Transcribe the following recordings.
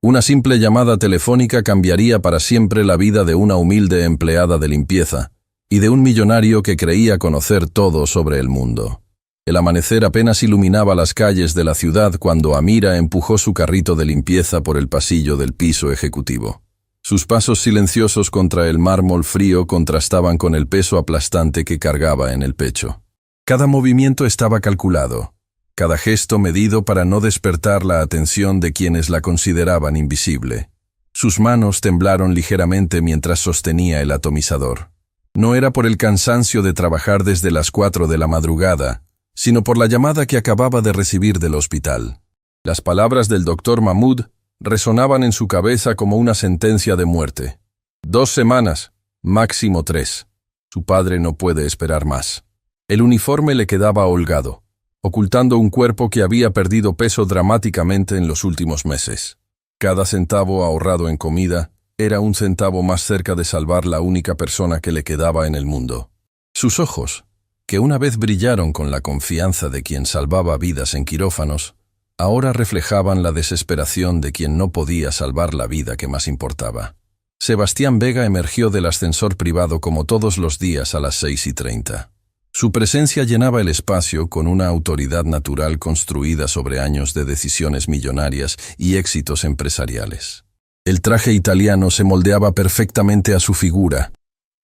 Una simple llamada telefónica cambiaría para siempre la vida de una humilde empleada de limpieza y de un millonario que creía conocer todo sobre el mundo. El amanecer apenas iluminaba las calles de la ciudad cuando Amira empujó su carrito de limpieza por el pasillo del piso ejecutivo. Sus pasos silenciosos contra el mármol frío contrastaban con el peso aplastante que cargaba en el pecho. Cada movimiento estaba calculado, cada gesto medido para no despertar la atención de quienes la consideraban invisible. Sus manos temblaron ligeramente mientras sostenía el atomizador. No era por el cansancio de trabajar desde las 4 de la madrugada, sino por la llamada que acababa de recibir del hospital. Las palabras del doctor Mahmoud resonaban en su cabeza como una sentencia de muerte. 2 semanas, máximo 3. Su padre no puede esperar más. El uniforme le quedaba holgado, ocultando un cuerpo que había perdido peso dramáticamente en los últimos meses. Cada centavo ahorrado en comida era un centavo más cerca de salvar la única persona que le quedaba en el mundo. Sus ojos, que una vez brillaron con la confianza de quien salvaba vidas en quirófanos, ahora reflejaban la desesperación de quien no podía salvar la vida que más importaba. Sebastián Vega emergió del ascensor privado como todos los días a las 6:30. Su presencia llenaba el espacio con una autoridad natural construida sobre años de decisiones millonarias y éxitos empresariales. El traje italiano se moldeaba perfectamente a su figura,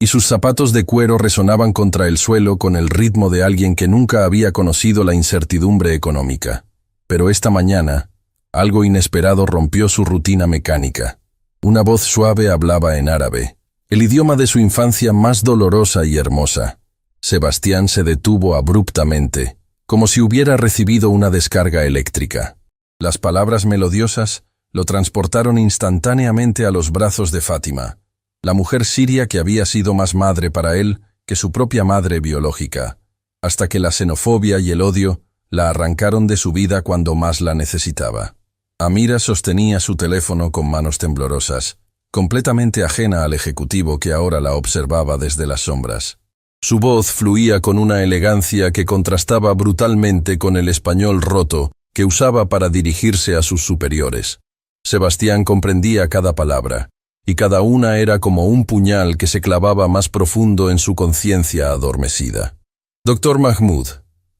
y sus zapatos de cuero resonaban contra el suelo con el ritmo de alguien que nunca había conocido la incertidumbre económica. Pero esta mañana, algo inesperado rompió su rutina mecánica. Una voz suave hablaba en árabe, el idioma de su infancia más dolorosa y hermosa. Sebastián se detuvo abruptamente, como si hubiera recibido una descarga eléctrica. Las palabras melodiosas lo transportaron instantáneamente a los brazos de Fátima, la mujer siria que había sido más madre para él que su propia madre biológica, hasta que la xenofobia y el odio la arrancaron de su vida cuando más la necesitaba. Amira sostenía su teléfono con manos temblorosas, completamente ajena al ejecutivo que ahora la observaba desde las sombras. Su voz fluía con una elegancia que contrastaba brutalmente con el español roto que usaba para dirigirse a sus superiores. Sebastián comprendía cada palabra, y cada una era como un puñal que se clavaba más profundo en su conciencia adormecida. «Doctor Mahmoud,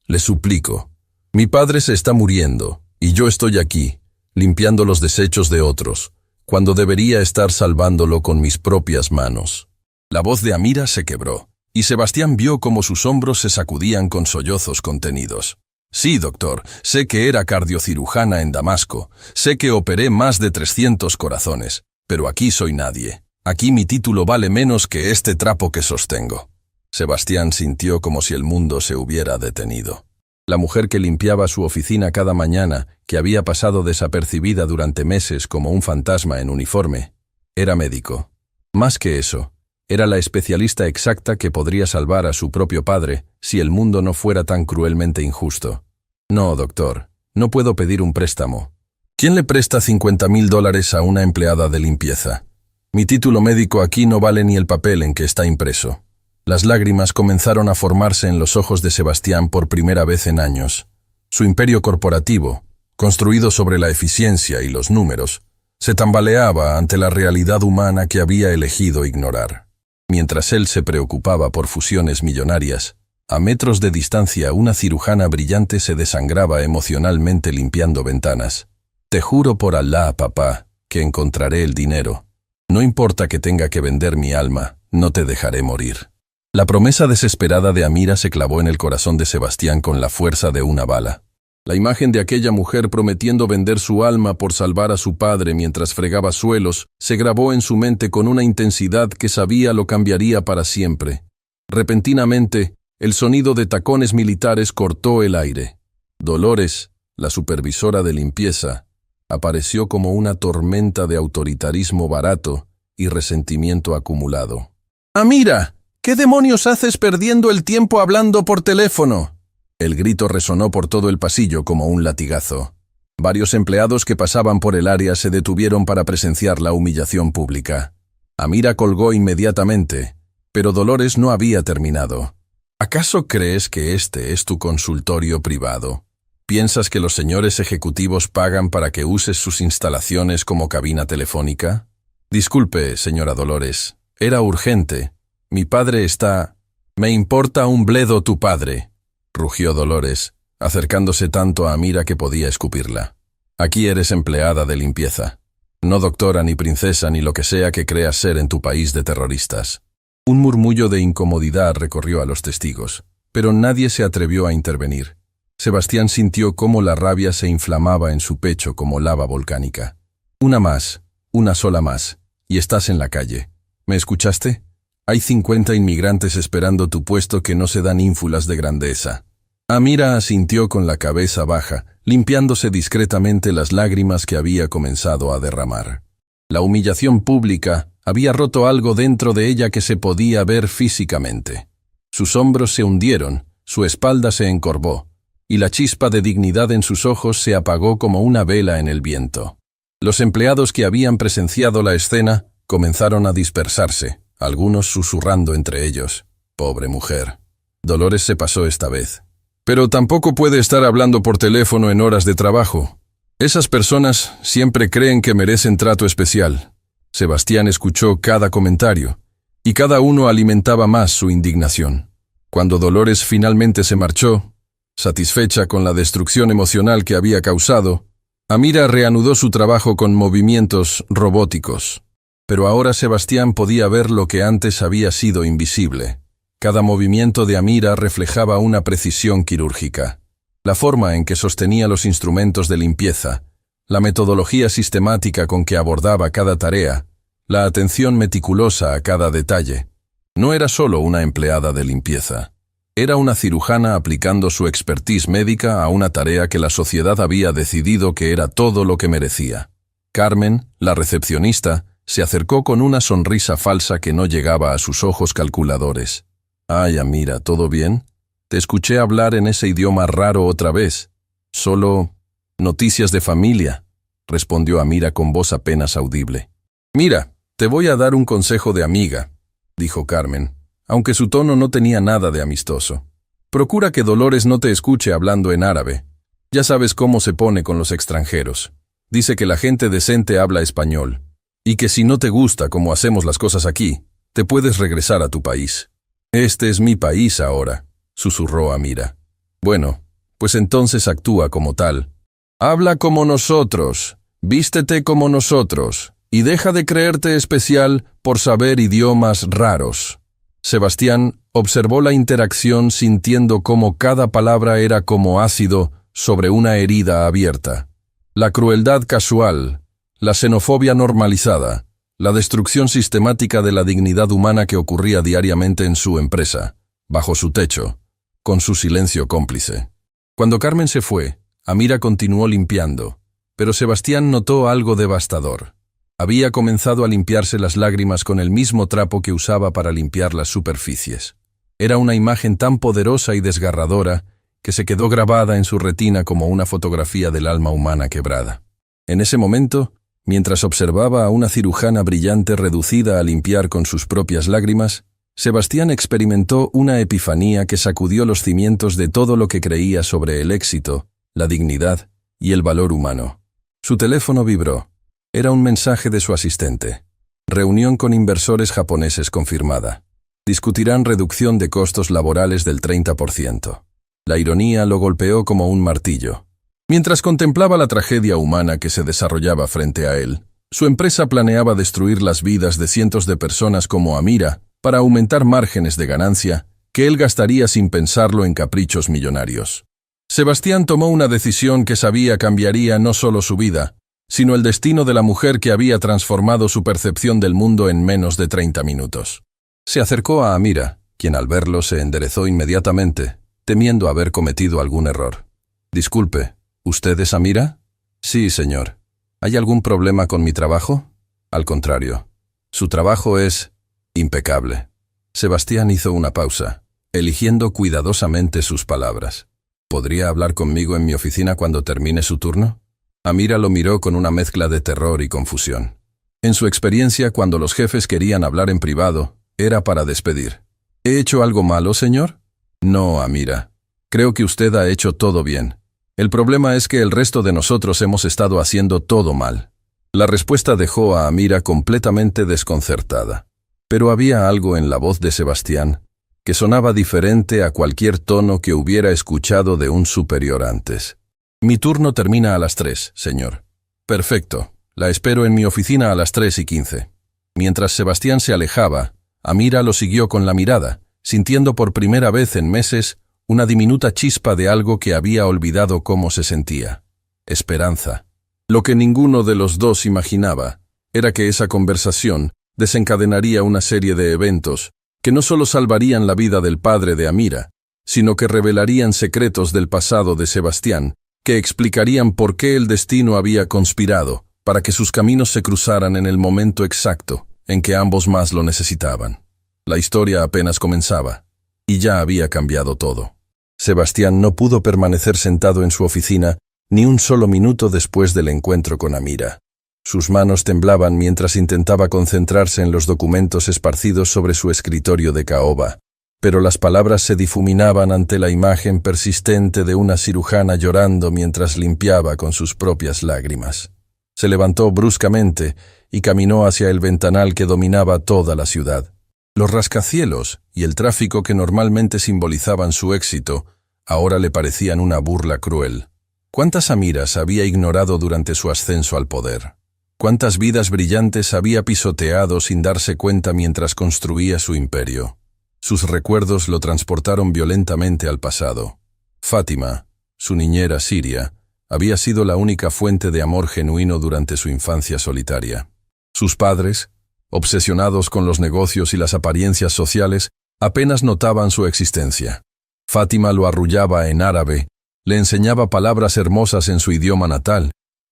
le suplico, mi padre se está muriendo, y yo estoy aquí, limpiando los desechos de otros, cuando debería estar salvándolo con mis propias manos». La voz de Amira se quebró, y Sebastián vio cómo sus hombros se sacudían con sollozos contenidos. «Sí, doctor, sé que era cardiocirujana en Damasco, sé que operé más de 300 corazones, pero aquí soy nadie. Aquí mi título vale menos que este trapo que sostengo». Sebastián sintió como si el mundo se hubiera detenido. La mujer que limpiaba su oficina cada mañana, que había pasado desapercibida durante meses como un fantasma en uniforme, era médico. Más que eso, era la especialista exacta que podría salvar a su propio padre si el mundo no fuera tan cruelmente injusto. «No, doctor, no puedo pedir un préstamo. ¿Quién le presta $50,000 a una empleada de limpieza? Mi título médico aquí no vale ni el papel en que está impreso». Las lágrimas comenzaron a formarse en los ojos de Sebastián por primera vez en años. Su imperio corporativo, construido sobre la eficiencia y los números, se tambaleaba ante la realidad humana que había elegido ignorar. Mientras él se preocupaba por fusiones millonarias, a metros de distancia una cirujana brillante se desangraba emocionalmente limpiando ventanas. «Te juro por Alá, papá, que encontraré el dinero. No importa que tenga que vender mi alma, no te dejaré morir». La promesa desesperada de Amira se clavó en el corazón de Sebastián con la fuerza de una bala. La imagen de aquella mujer prometiendo vender su alma por salvar a su padre mientras fregaba suelos se grabó en su mente con una intensidad que sabía lo cambiaría para siempre. Repentinamente, el sonido de tacones militares cortó el aire. Dolores, la supervisora de limpieza, apareció como una tormenta de autoritarismo barato y resentimiento acumulado. «¡Amira! ¿Qué demonios haces perdiendo el tiempo hablando por teléfono?». El grito resonó por todo el pasillo como un latigazo. Varios empleados que pasaban por el área se detuvieron para presenciar la humillación pública. Amira colgó inmediatamente, pero Dolores no había terminado. «¿Acaso crees que este es tu consultorio privado? ¿Piensas que los señores ejecutivos pagan para que uses sus instalaciones como cabina telefónica? Disculpe, señora Dolores. Era urgente. Mi padre está... Me importa un bledo tu padre, rugió Dolores, acercándose tanto a Amira que podía escupirla. Aquí eres empleada de limpieza. No doctora ni princesa ni lo que sea que creas ser en tu país de terroristas. Un murmullo de incomodidad recorrió a los testigos, pero nadie se atrevió a intervenir. Sebastián sintió cómo la rabia se inflamaba en su pecho como lava volcánica. Una más, una sola más, y estás en la calle. ¿Me escuchaste? Hay 50 inmigrantes esperando tu puesto que no se dan ínfulas de grandeza. Amira asintió con la cabeza baja, limpiándose discretamente las lágrimas que había comenzado a derramar. La humillación pública había roto algo dentro de ella que se podía ver físicamente. Sus hombros se hundieron, su espalda se encorvó, y la chispa de dignidad en sus ojos se apagó como una vela en el viento. Los empleados que habían presenciado la escena comenzaron a dispersarse, algunos susurrando entre ellos. Pobre mujer. Dolores se pasó esta vez. Pero tampoco puede estar hablando por teléfono en horas de trabajo. Esas personas siempre creen que merecen trato especial. Sebastián escuchó cada comentario, y cada uno alimentaba más su indignación. Cuando Dolores finalmente se marchó, satisfecha con la destrucción emocional que había causado, Amira reanudó su trabajo con movimientos robóticos. Pero ahora Sebastián podía ver lo que antes había sido invisible. Cada movimiento de Amira reflejaba una precisión quirúrgica. La forma en que sostenía los instrumentos de limpieza, la metodología sistemática con que abordaba cada tarea, la atención meticulosa a cada detalle. No era solo una empleada de limpieza. Era una cirujana aplicando su expertise médica a una tarea que la sociedad había decidido que era todo lo que merecía. Carmen, la recepcionista, se acercó con una sonrisa falsa que no llegaba a sus ojos calculadores. «Ay, Amira, ¿todo bien? Te escuché hablar en ese idioma raro otra vez. Solo noticias de familia», respondió Amira con voz apenas audible. «Mira, te voy a dar un consejo de amiga», dijo Carmen, aunque su tono no tenía nada de amistoso. «Procura que Dolores no te escuche hablando en árabe. Ya sabes cómo se pone con los extranjeros. Dice que la gente decente habla español. Y que si no te gusta cómo hacemos las cosas aquí, te puedes regresar a tu país». «Este es mi país ahora», susurró Amira. «Bueno, pues entonces actúa como tal. Habla como nosotros, vístete como nosotros, y deja de creerte especial por saber idiomas raros». Sebastián observó la interacción sintiendo cómo cada palabra era como ácido sobre una herida abierta. La crueldad casual, la xenofobia normalizada, la destrucción sistemática de la dignidad humana que ocurría diariamente en su empresa, bajo su techo, con su silencio cómplice. Cuando Carmen se fue, Amira continuó limpiando, pero Sebastián notó algo devastador. Había comenzado a limpiarse las lágrimas con el mismo trapo que usaba para limpiar las superficies. Era una imagen tan poderosa y desgarradora que se quedó grabada en su retina como una fotografía del alma humana quebrada. En ese momento, mientras observaba a una cirujana brillante reducida a limpiar con sus propias lágrimas, Sebastián experimentó una epifanía que sacudió los cimientos de todo lo que creía sobre el éxito, la dignidad y el valor humano. Su teléfono vibró. Era un mensaje de su asistente. Reunión con inversores japoneses confirmada. Discutirán reducción de costos laborales del 30%. La ironía lo golpeó como un martillo. Mientras contemplaba la tragedia humana que se desarrollaba frente a él, su empresa planeaba destruir las vidas de cientos de personas como Amira para aumentar márgenes de ganancia que él gastaría sin pensarlo en caprichos millonarios. Sebastián tomó una decisión que sabía cambiaría no solo su vida, sino el destino de la mujer que había transformado su percepción del mundo en menos de 30 minutos. Se acercó a Amira, quien al verlo se enderezó inmediatamente, temiendo haber cometido algún error. «Disculpe, ¿usted es Amira?» «Sí, señor. ¿Hay algún problema con mi trabajo?» «Al contrario. Su trabajo es impecable». Sebastián hizo una pausa, eligiendo cuidadosamente sus palabras. «¿Podría hablar conmigo en mi oficina cuando termine su turno?» Amira lo miró con una mezcla de terror y confusión. En su experiencia, cuando los jefes querían hablar en privado, era para despedir. «¿He hecho algo malo, señor?» «No, Amira. Creo que usted ha hecho todo bien. El problema es que el resto de nosotros hemos estado haciendo todo mal. La respuesta dejó a Amira completamente desconcertada. Pero había algo en la voz de Sebastián que sonaba diferente a cualquier tono que hubiera escuchado de un superior antes. Mi turno termina a las 3, señor. Perfecto. La espero en mi oficina a las 3:15. Mientras Sebastián se alejaba, Amira lo siguió con la mirada, sintiendo por primera vez en meses una diminuta chispa de algo que había olvidado cómo se sentía. Esperanza. Lo que ninguno de los dos imaginaba era que esa conversación desencadenaría una serie de eventos que no solo salvarían la vida del padre de Amira, sino que revelarían secretos del pasado de Sebastián, que explicarían por qué el destino había conspirado para que sus caminos se cruzaran en el momento exacto en que ambos más lo necesitaban. La historia apenas comenzaba, y ya había cambiado todo. Sebastián no pudo permanecer sentado en su oficina ni un solo minuto después del encuentro con Amira. Sus manos temblaban mientras intentaba concentrarse en los documentos esparcidos sobre su escritorio de caoba, pero las palabras se difuminaban ante la imagen persistente de una cirujana llorando mientras limpiaba con sus propias lágrimas. Se levantó bruscamente y caminó hacia el ventanal que dominaba toda la ciudad. Los rascacielos y el tráfico que normalmente simbolizaban su éxito ahora le parecían una burla cruel. ¿Cuántas Amiras había ignorado durante su ascenso al poder? ¿Cuántas vidas brillantes había pisoteado sin darse cuenta mientras construía su imperio? Sus recuerdos lo transportaron violentamente al pasado. Fátima, su niñera siria, había sido la única fuente de amor genuino durante su infancia solitaria. Sus padres, obsesionados con los negocios y las apariencias sociales, apenas notaban su existencia. Fátima lo arrullaba en árabe, le enseñaba palabras hermosas en su idioma natal,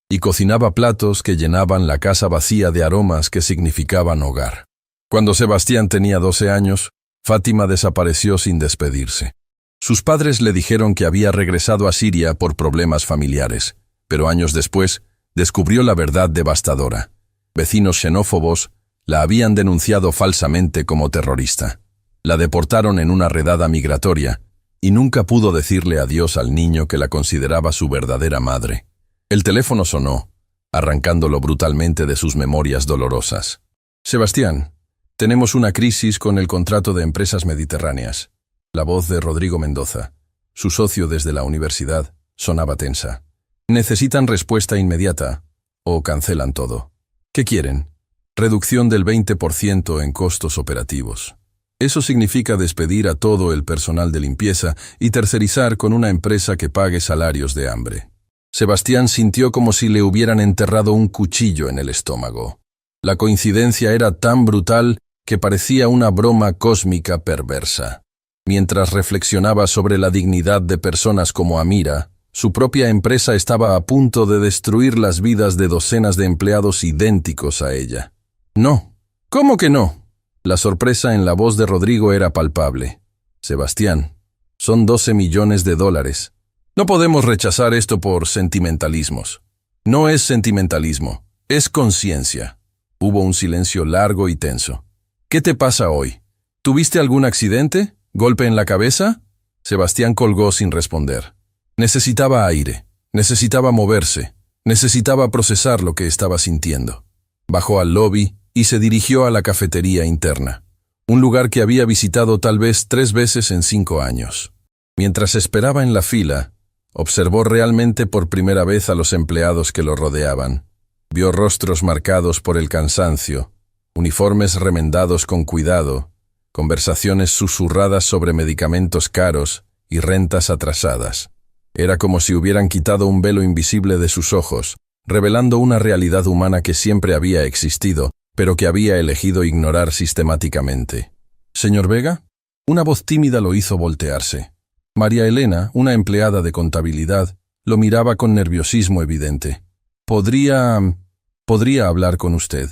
y cocinaba platos que llenaban la casa vacía de aromas que significaban hogar. Cuando Sebastián tenía 12 años, Fátima desapareció sin despedirse. Sus padres le dijeron que había regresado a Siria por problemas familiares, pero años después descubrió la verdad devastadora. Vecinos xenófobos la habían denunciado falsamente como terrorista. La deportaron en una redada migratoria y nunca pudo decirle adiós al niño que la consideraba su verdadera madre. El teléfono sonó, arrancándolo brutalmente de sus memorias dolorosas. Sebastián, tenemos una crisis con el contrato de Empresas Mediterráneas. La voz de Rodrigo Mendoza, su socio desde la universidad, sonaba tensa. Necesitan respuesta inmediata o cancelan todo. ¿Qué quieren? Reducción del 20% en costos operativos. Eso significa despedir a todo el personal de limpieza y tercerizar con una empresa que pague salarios de hambre. Sebastián sintió como si le hubieran enterrado un cuchillo en el estómago. La coincidencia era tan brutal que parecía una broma cósmica perversa. Mientras reflexionaba sobre la dignidad de personas como Amira, su propia empresa estaba a punto de destruir las vidas de docenas de empleados idénticos a ella. No. ¿Cómo que no? La sorpresa en la voz de Rodrigo era palpable. Sebastián, son $12 millones. No podemos rechazar esto por sentimentalismos. No es sentimentalismo, es conciencia. Hubo un silencio largo y tenso. ¿Qué te pasa hoy? ¿Tuviste algún accidente? ¿Golpe en la cabeza? Sebastián colgó sin responder. Necesitaba aire, necesitaba moverse, necesitaba procesar lo que estaba sintiendo. Bajó al lobby y se dirigió a la cafetería interna, un lugar que había visitado tal vez 3 veces en 5 años. Mientras esperaba en la fila, observó realmente por primera vez a los empleados que lo rodeaban. Vio rostros marcados por el cansancio, uniformes remendados con cuidado, conversaciones susurradas sobre medicamentos caros y rentas atrasadas. Era como si hubieran quitado un velo invisible de sus ojos, revelando una realidad humana que siempre había existido, pero que había elegido ignorar sistemáticamente. «¿Señor Vega?» Una voz tímida lo hizo voltearse. María Elena, una empleada de contabilidad, lo miraba con nerviosismo evidente. «¿Podría hablar con usted?»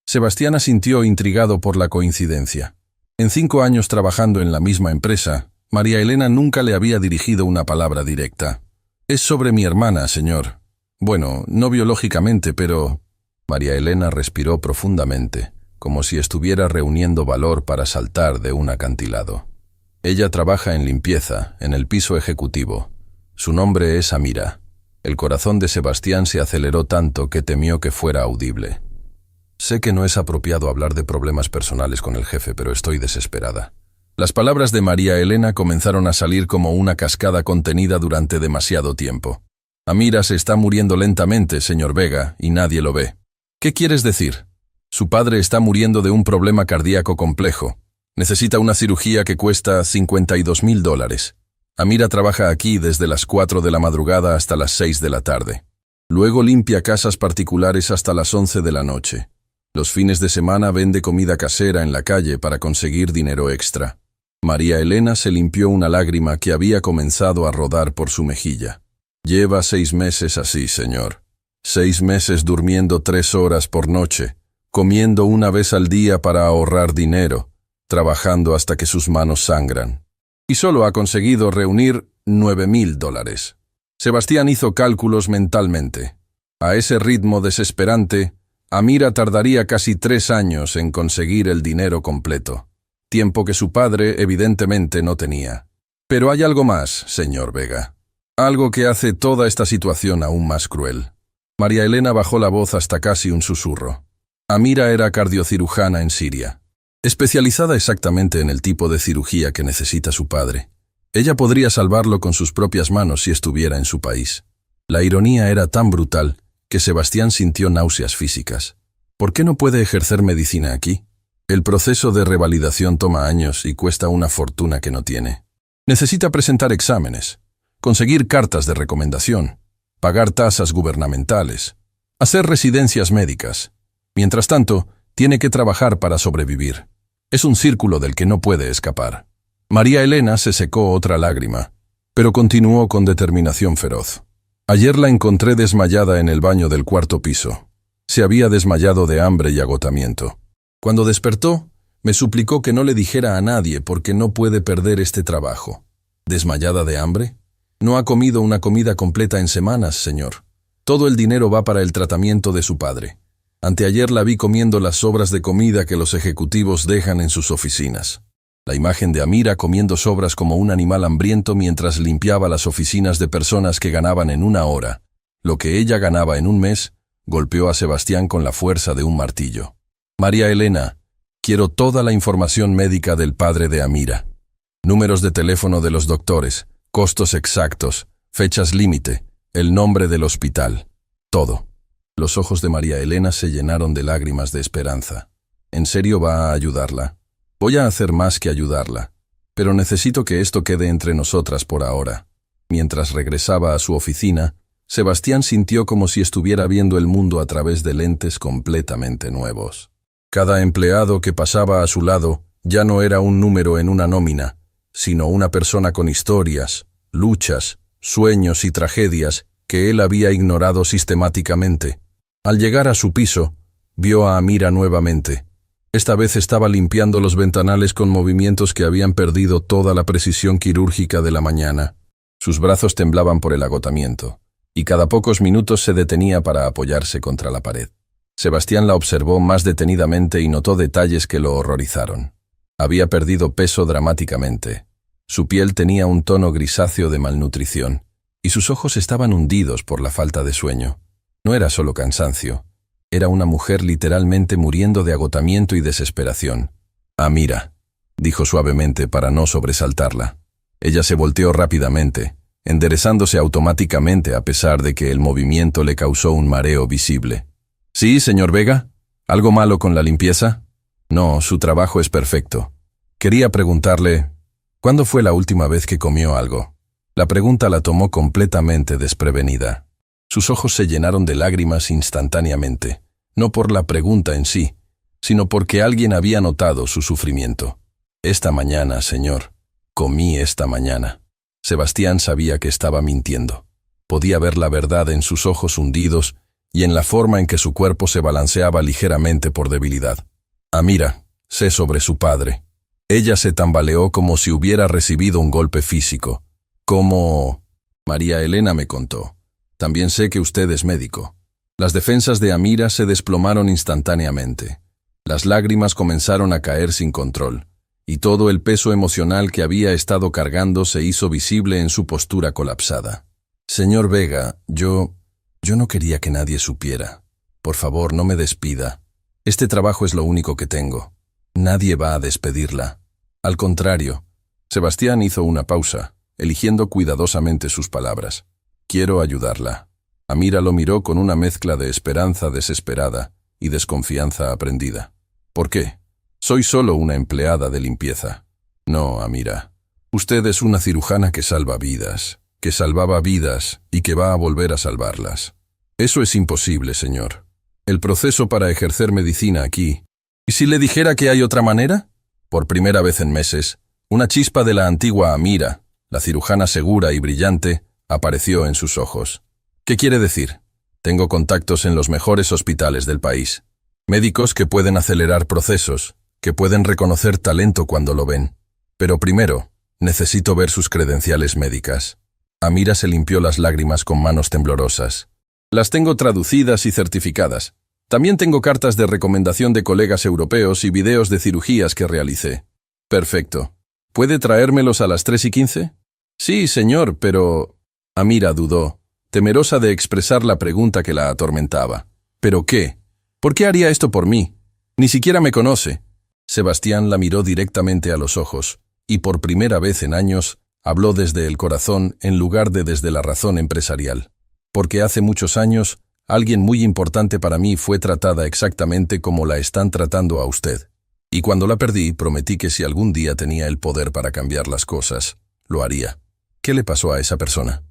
Sebastián asintió intrigado por la coincidencia. En 5 años trabajando en la misma empresa, María Elena nunca le había dirigido una palabra directa. «Es sobre mi hermana, señor. Bueno, no biológicamente, pero...» María Elena respiró profundamente, como si estuviera reuniendo valor para saltar de un acantilado. «Ella trabaja en limpieza, en el piso ejecutivo. Su nombre es Amira. El corazón de Sebastián se aceleró tanto que temió que fuera audible. Sé que no es apropiado hablar de problemas personales con el jefe, pero estoy desesperada. Las palabras de María Elena comenzaron a salir como una cascada contenida durante demasiado tiempo. Amira se está muriendo lentamente, señor Vega, y nadie lo ve. ¿Qué quieres decir? Su padre está muriendo de un problema cardíaco complejo. Necesita una cirugía que cuesta $52,000. Amira trabaja aquí desde las 4 de la madrugada hasta las 6 de la tarde. Luego limpia casas particulares hasta las 11 de la noche. Los fines de semana vende comida casera en la calle para conseguir dinero extra. María Elena se limpió una lágrima que había comenzado a rodar por su mejilla. Lleva 6 meses así, señor. 6 meses durmiendo 3 horas por noche, comiendo una vez al día para ahorrar dinero, trabajando hasta que sus manos sangran. Y solo ha conseguido reunir $9,000. Sebastián hizo cálculos mentalmente. A ese ritmo desesperante, Amira tardaría casi 3 años en conseguir el dinero completo, tiempo que su padre evidentemente no tenía. Pero hay algo más, señor Vega. Algo que hace toda esta situación aún más cruel. María Elena bajó la voz hasta casi un susurro. Amira era cardiocirujana en Siria, especializada exactamente en el tipo de cirugía que necesita su padre. Ella podría salvarlo con sus propias manos si estuviera en su país. La ironía era tan brutal que Sebastián sintió náuseas físicas. ¿Por qué no puede ejercer medicina aquí? El proceso de revalidación toma años y cuesta una fortuna que no tiene. Necesita presentar exámenes, conseguir cartas de recomendación, pagar tasas gubernamentales, hacer residencias médicas. Mientras tanto, tiene que trabajar para sobrevivir. Es un círculo del que no puede escapar. María Elena se secó otra lágrima, pero continuó con determinación feroz. Ayer la encontré desmayada en el baño del 4º piso. Se había desmayado de hambre y agotamiento. Cuando despertó, me suplicó que no le dijera a nadie porque no puede perder este trabajo. ¿Desmayada de hambre? No ha comido una comida completa en semanas, señor. Todo el dinero va para el tratamiento de su padre. Anteayer la vi comiendo las sobras de comida que los ejecutivos dejan en sus oficinas. La imagen de Amira comiendo sobras como un animal hambriento mientras limpiaba las oficinas de personas que ganaban en 1 hora lo que ella ganaba en 1 mes, golpeó a Sebastián con la fuerza de un martillo. María Elena, quiero toda la información médica del padre de Amira. Números de teléfono de los doctores, costos exactos, fechas límite, el nombre del hospital. Todo. Los ojos de María Elena se llenaron de lágrimas de esperanza. ¿En serio va a ayudarla? Voy a hacer más que ayudarla, pero necesito que esto quede entre nosotras por ahora. Mientras regresaba a su oficina, Sebastián sintió como si estuviera viendo el mundo a través de lentes completamente nuevos. Cada empleado que pasaba a su lado ya no era un número en una nómina, sino una persona con historias, luchas, sueños y tragedias que él había ignorado sistemáticamente. Al llegar a su piso, vio a Amira nuevamente. Esta vez estaba limpiando los ventanales con movimientos que habían perdido toda la precisión quirúrgica de la mañana. Sus brazos temblaban por el agotamiento, y cada pocos minutos se detenía para apoyarse contra la pared. Sebastián la observó más detenidamente y notó detalles que lo horrorizaron. Había perdido peso dramáticamente. Su piel tenía un tono grisáceo de malnutrición, y sus ojos estaban hundidos por la falta de sueño. No era solo cansancio. Era una mujer literalmente muriendo de agotamiento y desesperación. Amira, dijo suavemente para no sobresaltarla. Ella se volteó rápidamente, enderezándose automáticamente a pesar de que el movimiento le causó un mareo visible. ¿Sí, señor Vega? ¿Algo malo con la limpieza? No, su trabajo es perfecto. Quería preguntarle, ¿cuándo fue la última vez que comió algo? La pregunta la tomó completamente desprevenida. Sus ojos se llenaron de lágrimas instantáneamente, no por la pregunta en sí, sino porque alguien había notado su sufrimiento. Esta mañana, señor, comí esta mañana. Sebastián sabía que estaba mintiendo. Podía ver la verdad en sus ojos hundidos y en la forma en que su cuerpo se balanceaba ligeramente por debilidad. Amira, sé sobre su padre. Ella se tambaleó como si hubiera recibido un golpe físico. Como... María Elena me contó. También sé que usted es médico. Las defensas de Amira se desplomaron instantáneamente. Las lágrimas comenzaron a caer sin control, y todo el peso emocional que había estado cargando se hizo visible en su postura colapsada. Señor Vega, yo no quería que nadie supiera. Por favor, no me despida. Este trabajo es lo único que tengo. Nadie va a despedirla. Al contrario, Sebastián hizo una pausa, eligiendo cuidadosamente sus palabras. Quiero ayudarla. Amira lo miró con una mezcla de esperanza desesperada y desconfianza aprendida. ¿Por qué? Soy solo una empleada de limpieza. No, Amira. Usted es una cirujana que salva vidas, que salvaba vidas y que va a volver a salvarlas. Eso es imposible, señor. El proceso para ejercer medicina aquí. ¿Y si le dijera que hay otra manera? Por primera vez en meses, una chispa de la antigua Amira, la cirujana segura y brillante, apareció en sus ojos. ¿Qué quiere decir? Tengo contactos en los mejores hospitales del país. Médicos que pueden acelerar procesos, que pueden reconocer talento cuando lo ven. Pero primero, necesito ver sus credenciales médicas. Amira se limpió las lágrimas con manos temblorosas. Las tengo traducidas y certificadas. También tengo cartas de recomendación de colegas europeos y videos de cirugías que realicé. Perfecto. ¿Puede traérmelos a las 3:15? Sí, señor, pero... Amira dudó, temerosa de expresar la pregunta que la atormentaba. ¿Pero qué? ¿Por qué haría esto por mí? Ni siquiera me conoce. Sebastián la miró directamente a los ojos, y por primera vez en años, habló desde el corazón en lugar de desde la razón empresarial. Porque hace muchos años, alguien muy importante para mí fue tratada exactamente como la están tratando a usted. Y cuando la perdí, prometí que si algún día tenía el poder para cambiar las cosas, lo haría. ¿Qué le pasó a esa persona?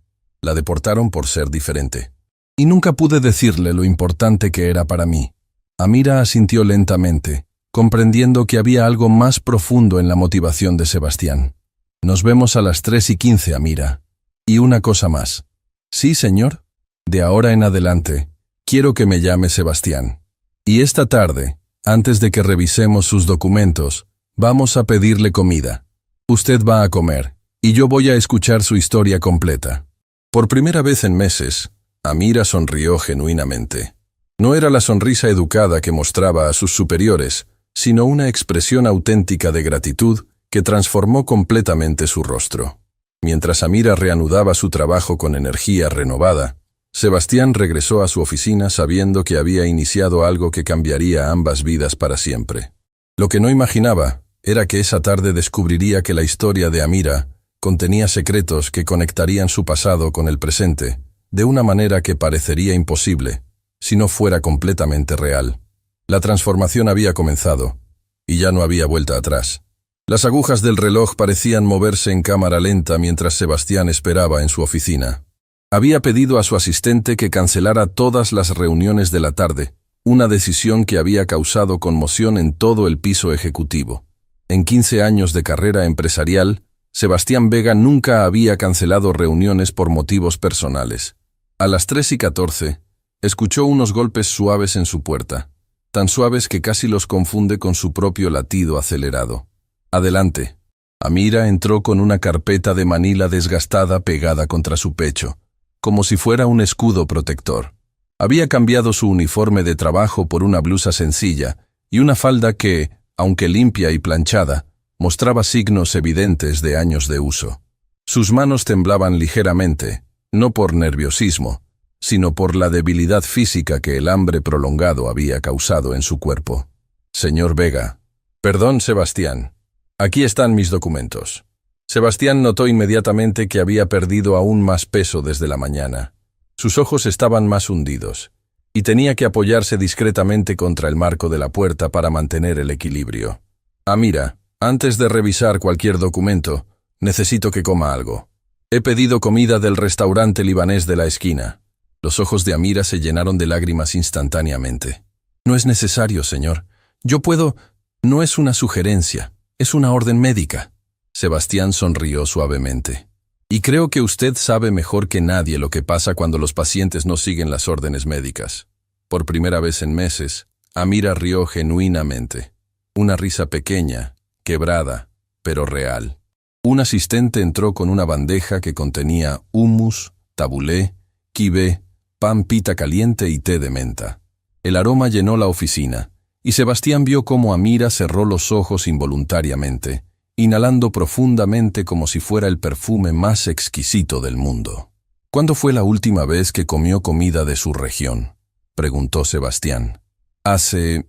La deportaron por ser diferente. Y nunca pude decirle lo importante que era para mí. Amira asintió lentamente, comprendiendo que había algo más profundo en la motivación de Sebastián. Nos vemos a las 3:15, Amira. Y una cosa más. ¿Sí, señor? De ahora en adelante, quiero que me llame Sebastián. Y esta tarde, antes de que revisemos sus documentos, vamos a pedirle comida. Usted va a comer, y yo voy a escuchar su historia completa. Por primera vez en meses, Amira sonrió genuinamente. No era la sonrisa educada que mostraba a sus superiores, sino una expresión auténtica de gratitud que transformó completamente su rostro. Mientras Amira reanudaba su trabajo con energía renovada, Sebastián regresó a su oficina sabiendo que había iniciado algo que cambiaría ambas vidas para siempre. Lo que no imaginaba era que esa tarde descubriría que la historia de Amira contenía secretos que conectarían su pasado con el presente, de una manera que parecería imposible, si no fuera completamente real. La transformación había comenzado, y ya no había vuelta atrás. Las agujas del reloj parecían moverse en cámara lenta mientras Sebastián esperaba en su oficina. Había pedido a su asistente que cancelara todas las reuniones de la tarde, una decisión que había causado conmoción en todo el piso ejecutivo. En 15 años de carrera empresarial, Sebastián Vega nunca había cancelado reuniones por motivos personales. A las 3:14, escuchó unos golpes suaves en su puerta, tan suaves que casi los confunde con su propio latido acelerado. Adelante. Amira entró con una carpeta de manila desgastada pegada contra su pecho, como si fuera un escudo protector. Había cambiado su uniforme de trabajo por una blusa sencilla y una falda que, aunque limpia y planchada, mostraba signos evidentes de años de uso. Sus manos temblaban ligeramente, no por nerviosismo, sino por la debilidad física que el hambre prolongado había causado en su cuerpo. Señor Vega. Perdón, Sebastián. Aquí están mis documentos. Sebastián notó inmediatamente que había perdido aún más peso desde la mañana. Sus ojos estaban más hundidos, y tenía que apoyarse discretamente contra el marco de la puerta para mantener el equilibrio. Amira, antes de revisar cualquier documento, necesito que coma algo. He pedido comida del restaurante libanés de la esquina. Los ojos de Amira se llenaron de lágrimas instantáneamente. No es necesario, señor. Yo puedo... No es una sugerencia, es una orden médica. Sebastián sonrió suavemente. Y creo que usted sabe mejor que nadie lo que pasa cuando los pacientes no siguen las órdenes médicas. Por primera vez en meses, Amira rió genuinamente. Una risa pequeña, quebrada, pero real. Un asistente entró con una bandeja que contenía hummus, tabulé, kibé, pan pita caliente y té de menta. El aroma llenó la oficina, y Sebastián vio cómo Amira cerró los ojos involuntariamente, inhalando profundamente como si fuera el perfume más exquisito del mundo. ¿Cuándo fue la última vez que comió comida de su región?, preguntó Sebastián. Hace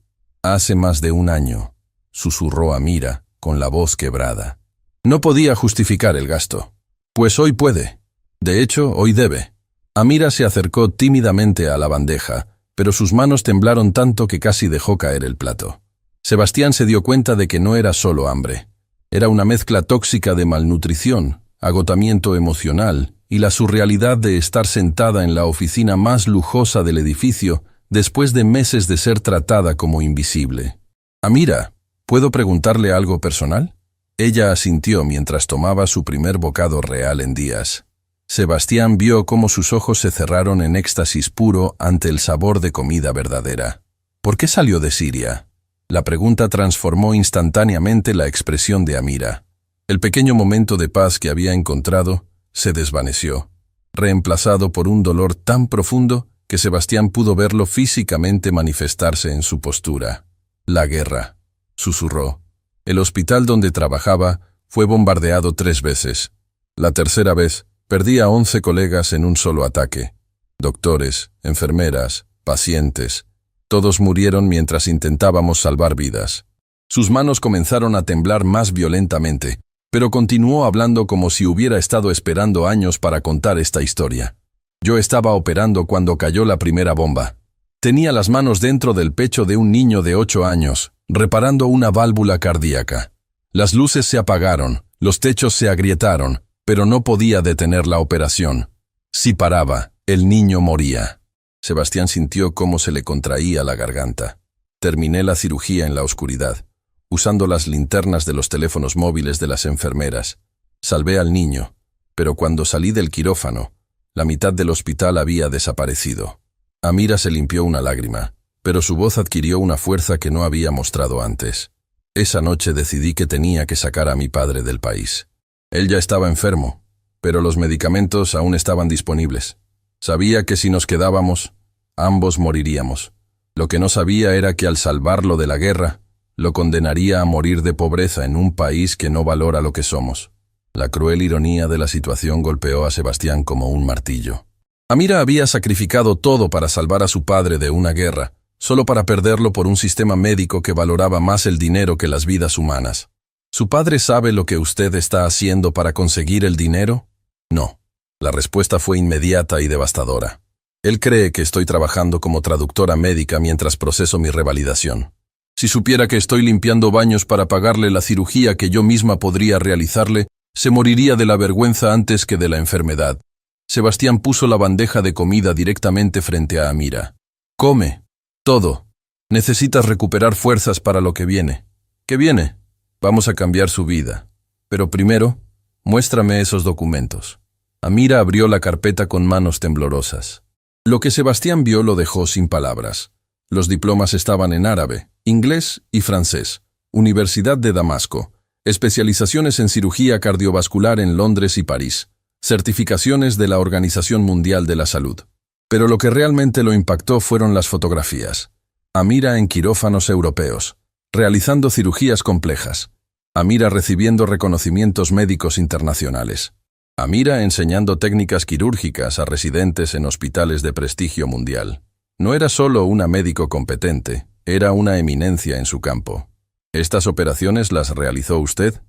más de un año, susurró Amira, con la voz quebrada. No podía justificar el gasto. Pues hoy puede. De hecho, hoy debe. Amira se acercó tímidamente a la bandeja, pero sus manos temblaron tanto que casi dejó caer el plato. Sebastián se dio cuenta de que no era solo hambre. Era una mezcla tóxica de malnutrición, agotamiento emocional y la surrealidad de estar sentada en la oficina más lujosa del edificio después de meses de ser tratada como invisible. Amira, ¿puedo preguntarle algo personal? Ella asintió mientras tomaba su primer bocado real en días. Sebastián vio cómo sus ojos se cerraron en éxtasis puro ante el sabor de comida verdadera. ¿Por qué salió de Siria? La pregunta transformó instantáneamente la expresión de Amira. El pequeño momento de paz que había encontrado se desvaneció, reemplazado por un dolor tan profundo que Sebastián pudo verlo físicamente manifestarse en su postura. La guerra, susurró. El hospital donde trabajaba fue bombardeado 3 veces. La tercera vez, perdí a 11 colegas en un solo ataque. Doctores, enfermeras, pacientes. Todos murieron mientras intentábamos salvar vidas. Sus manos comenzaron a temblar más violentamente, pero continuó hablando como si hubiera estado esperando años para contar esta historia. Yo estaba operando cuando cayó la primera bomba. Tenía las manos dentro del pecho de un niño de 8 años, reparando una válvula cardíaca. Las luces se apagaron, los techos se agrietaron, pero no podía detener la operación. Si paraba, el niño moría. Sebastián sintió cómo se le contraía la garganta. Terminé la cirugía en la oscuridad, usando las linternas de los teléfonos móviles de las enfermeras. Salvé al niño, pero cuando salí del quirófano, la mitad del hospital había desaparecido. Amira se limpió una lágrima, pero su voz adquirió una fuerza que no había mostrado antes. Esa noche decidí que tenía que sacar a mi padre del país. Él ya estaba enfermo, pero los medicamentos aún estaban disponibles. Sabía que si nos quedábamos, ambos moriríamos. Lo que no sabía era que al salvarlo de la guerra, lo condenaría a morir de pobreza en un país que no valora lo que somos. La cruel ironía de la situación golpeó a Sebastián como un martillo. Amira había sacrificado todo para salvar a su padre de una guerra, solo para perderlo por un sistema médico que valoraba más el dinero que las vidas humanas. ¿Su padre sabe lo que usted está haciendo para conseguir el dinero? No. La respuesta fue inmediata y devastadora. Él cree que estoy trabajando como traductora médica mientras proceso mi revalidación. Si supiera que estoy limpiando baños para pagarle la cirugía que yo misma podría realizarle, se moriría de la vergüenza antes que de la enfermedad. Sebastián puso la bandeja de comida directamente frente a Amira. Come. Todo. Necesitas recuperar fuerzas para lo que viene. ¿Qué viene? Vamos a cambiar su vida. Pero primero, muéstrame esos documentos. Amira abrió la carpeta con manos temblorosas. Lo que Sebastián vio lo dejó sin palabras. Los diplomas estaban en árabe, inglés y francés. Universidad de Damasco. Especializaciones en cirugía cardiovascular en Londres y París. Certificaciones de la Organización Mundial de la Salud. Pero lo que realmente lo impactó fueron las fotografías. Amira en quirófanos europeos, realizando cirugías complejas. Amira recibiendo reconocimientos médicos internacionales. Amira enseñando técnicas quirúrgicas a residentes en hospitales de prestigio mundial. No era solo una médico competente, era una eminencia en su campo. ¿Estas operaciones las realizó usted?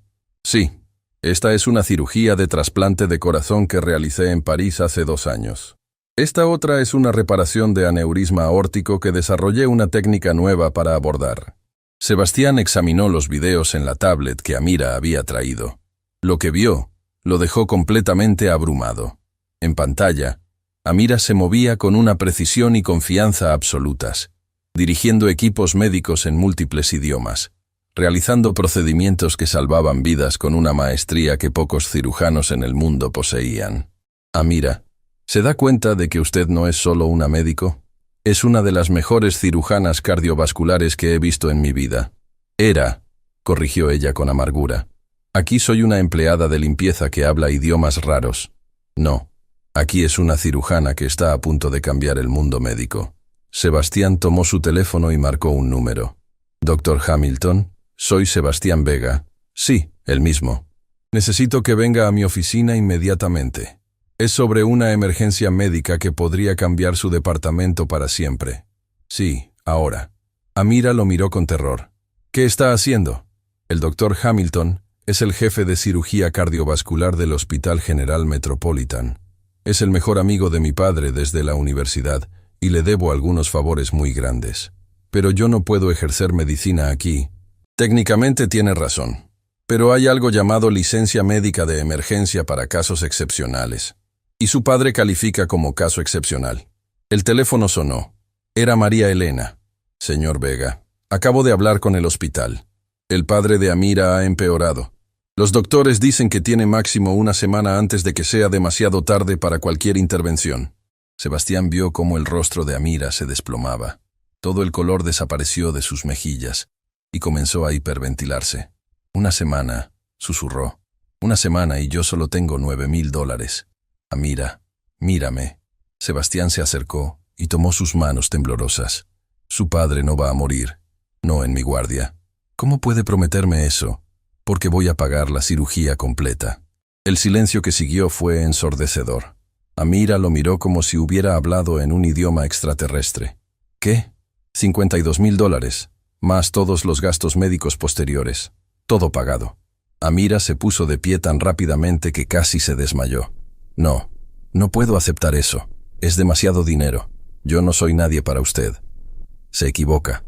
Sí. Esta es una cirugía de trasplante de corazón que realicé en París hace 2 años. Esta otra es una reparación de aneurisma aórtico que desarrollé una técnica nueva para abordar. Sebastián examinó los videos en la tablet que Amira había traído. Lo que vio lo dejó completamente abrumado. En pantalla, Amira se movía con una precisión y confianza absolutas, dirigiendo equipos médicos en múltiples idiomas, realizando procedimientos que salvaban vidas con una maestría que pocos cirujanos en el mundo poseían. Amira, ¿se da cuenta de que usted no es solo una médico? Es una de las mejores cirujanas cardiovasculares que he visto en mi vida. Era, corrigió ella con amargura. Aquí soy una empleada de limpieza que habla idiomas raros. No, aquí es una cirujana que está a punto de cambiar el mundo médico. Sebastián tomó su teléfono y marcó un número. Doctor Hamilton, soy Sebastián Vega. Sí, el mismo. Necesito que venga a mi oficina inmediatamente. Es sobre una emergencia médica que podría cambiar su departamento para siempre. Sí, ahora. Amira lo miró con terror. ¿Qué está haciendo? El doctor Hamilton es el jefe de cirugía cardiovascular del Hospital General Metropolitan. Es el mejor amigo de mi padre desde la universidad y le debo algunos favores muy grandes. Pero yo no puedo ejercer medicina aquí. Técnicamente tiene razón. Pero hay algo llamado licencia médica de emergencia para casos excepcionales. Y su padre califica como caso excepcional. El teléfono sonó. Era María Elena. Señor Vega, acabo de hablar con el hospital. El padre de Amira ha empeorado. Los doctores dicen que tiene máximo una semana antes de que sea demasiado tarde para cualquier intervención. Sebastián vio cómo el rostro de Amira se desplomaba. Todo el color desapareció de sus mejillas y comenzó a hiperventilarse. Una semana, susurró. Una semana y yo solo tengo $9,000. Amira, mírame. Sebastián se acercó y tomó sus manos temblorosas. Su padre no va a morir. No en mi guardia. ¿Cómo puede prometerme eso? Porque voy a pagar la cirugía completa. El silencio que siguió fue ensordecedor. Amira lo miró como si hubiera hablado en un idioma extraterrestre. ¿Qué? $52,000, más todos los gastos médicos posteriores. Todo pagado. Amira se puso de pie tan rápidamente que casi se desmayó. No, no puedo aceptar eso. Es demasiado dinero. Yo no soy nadie para usted. Se equivoca.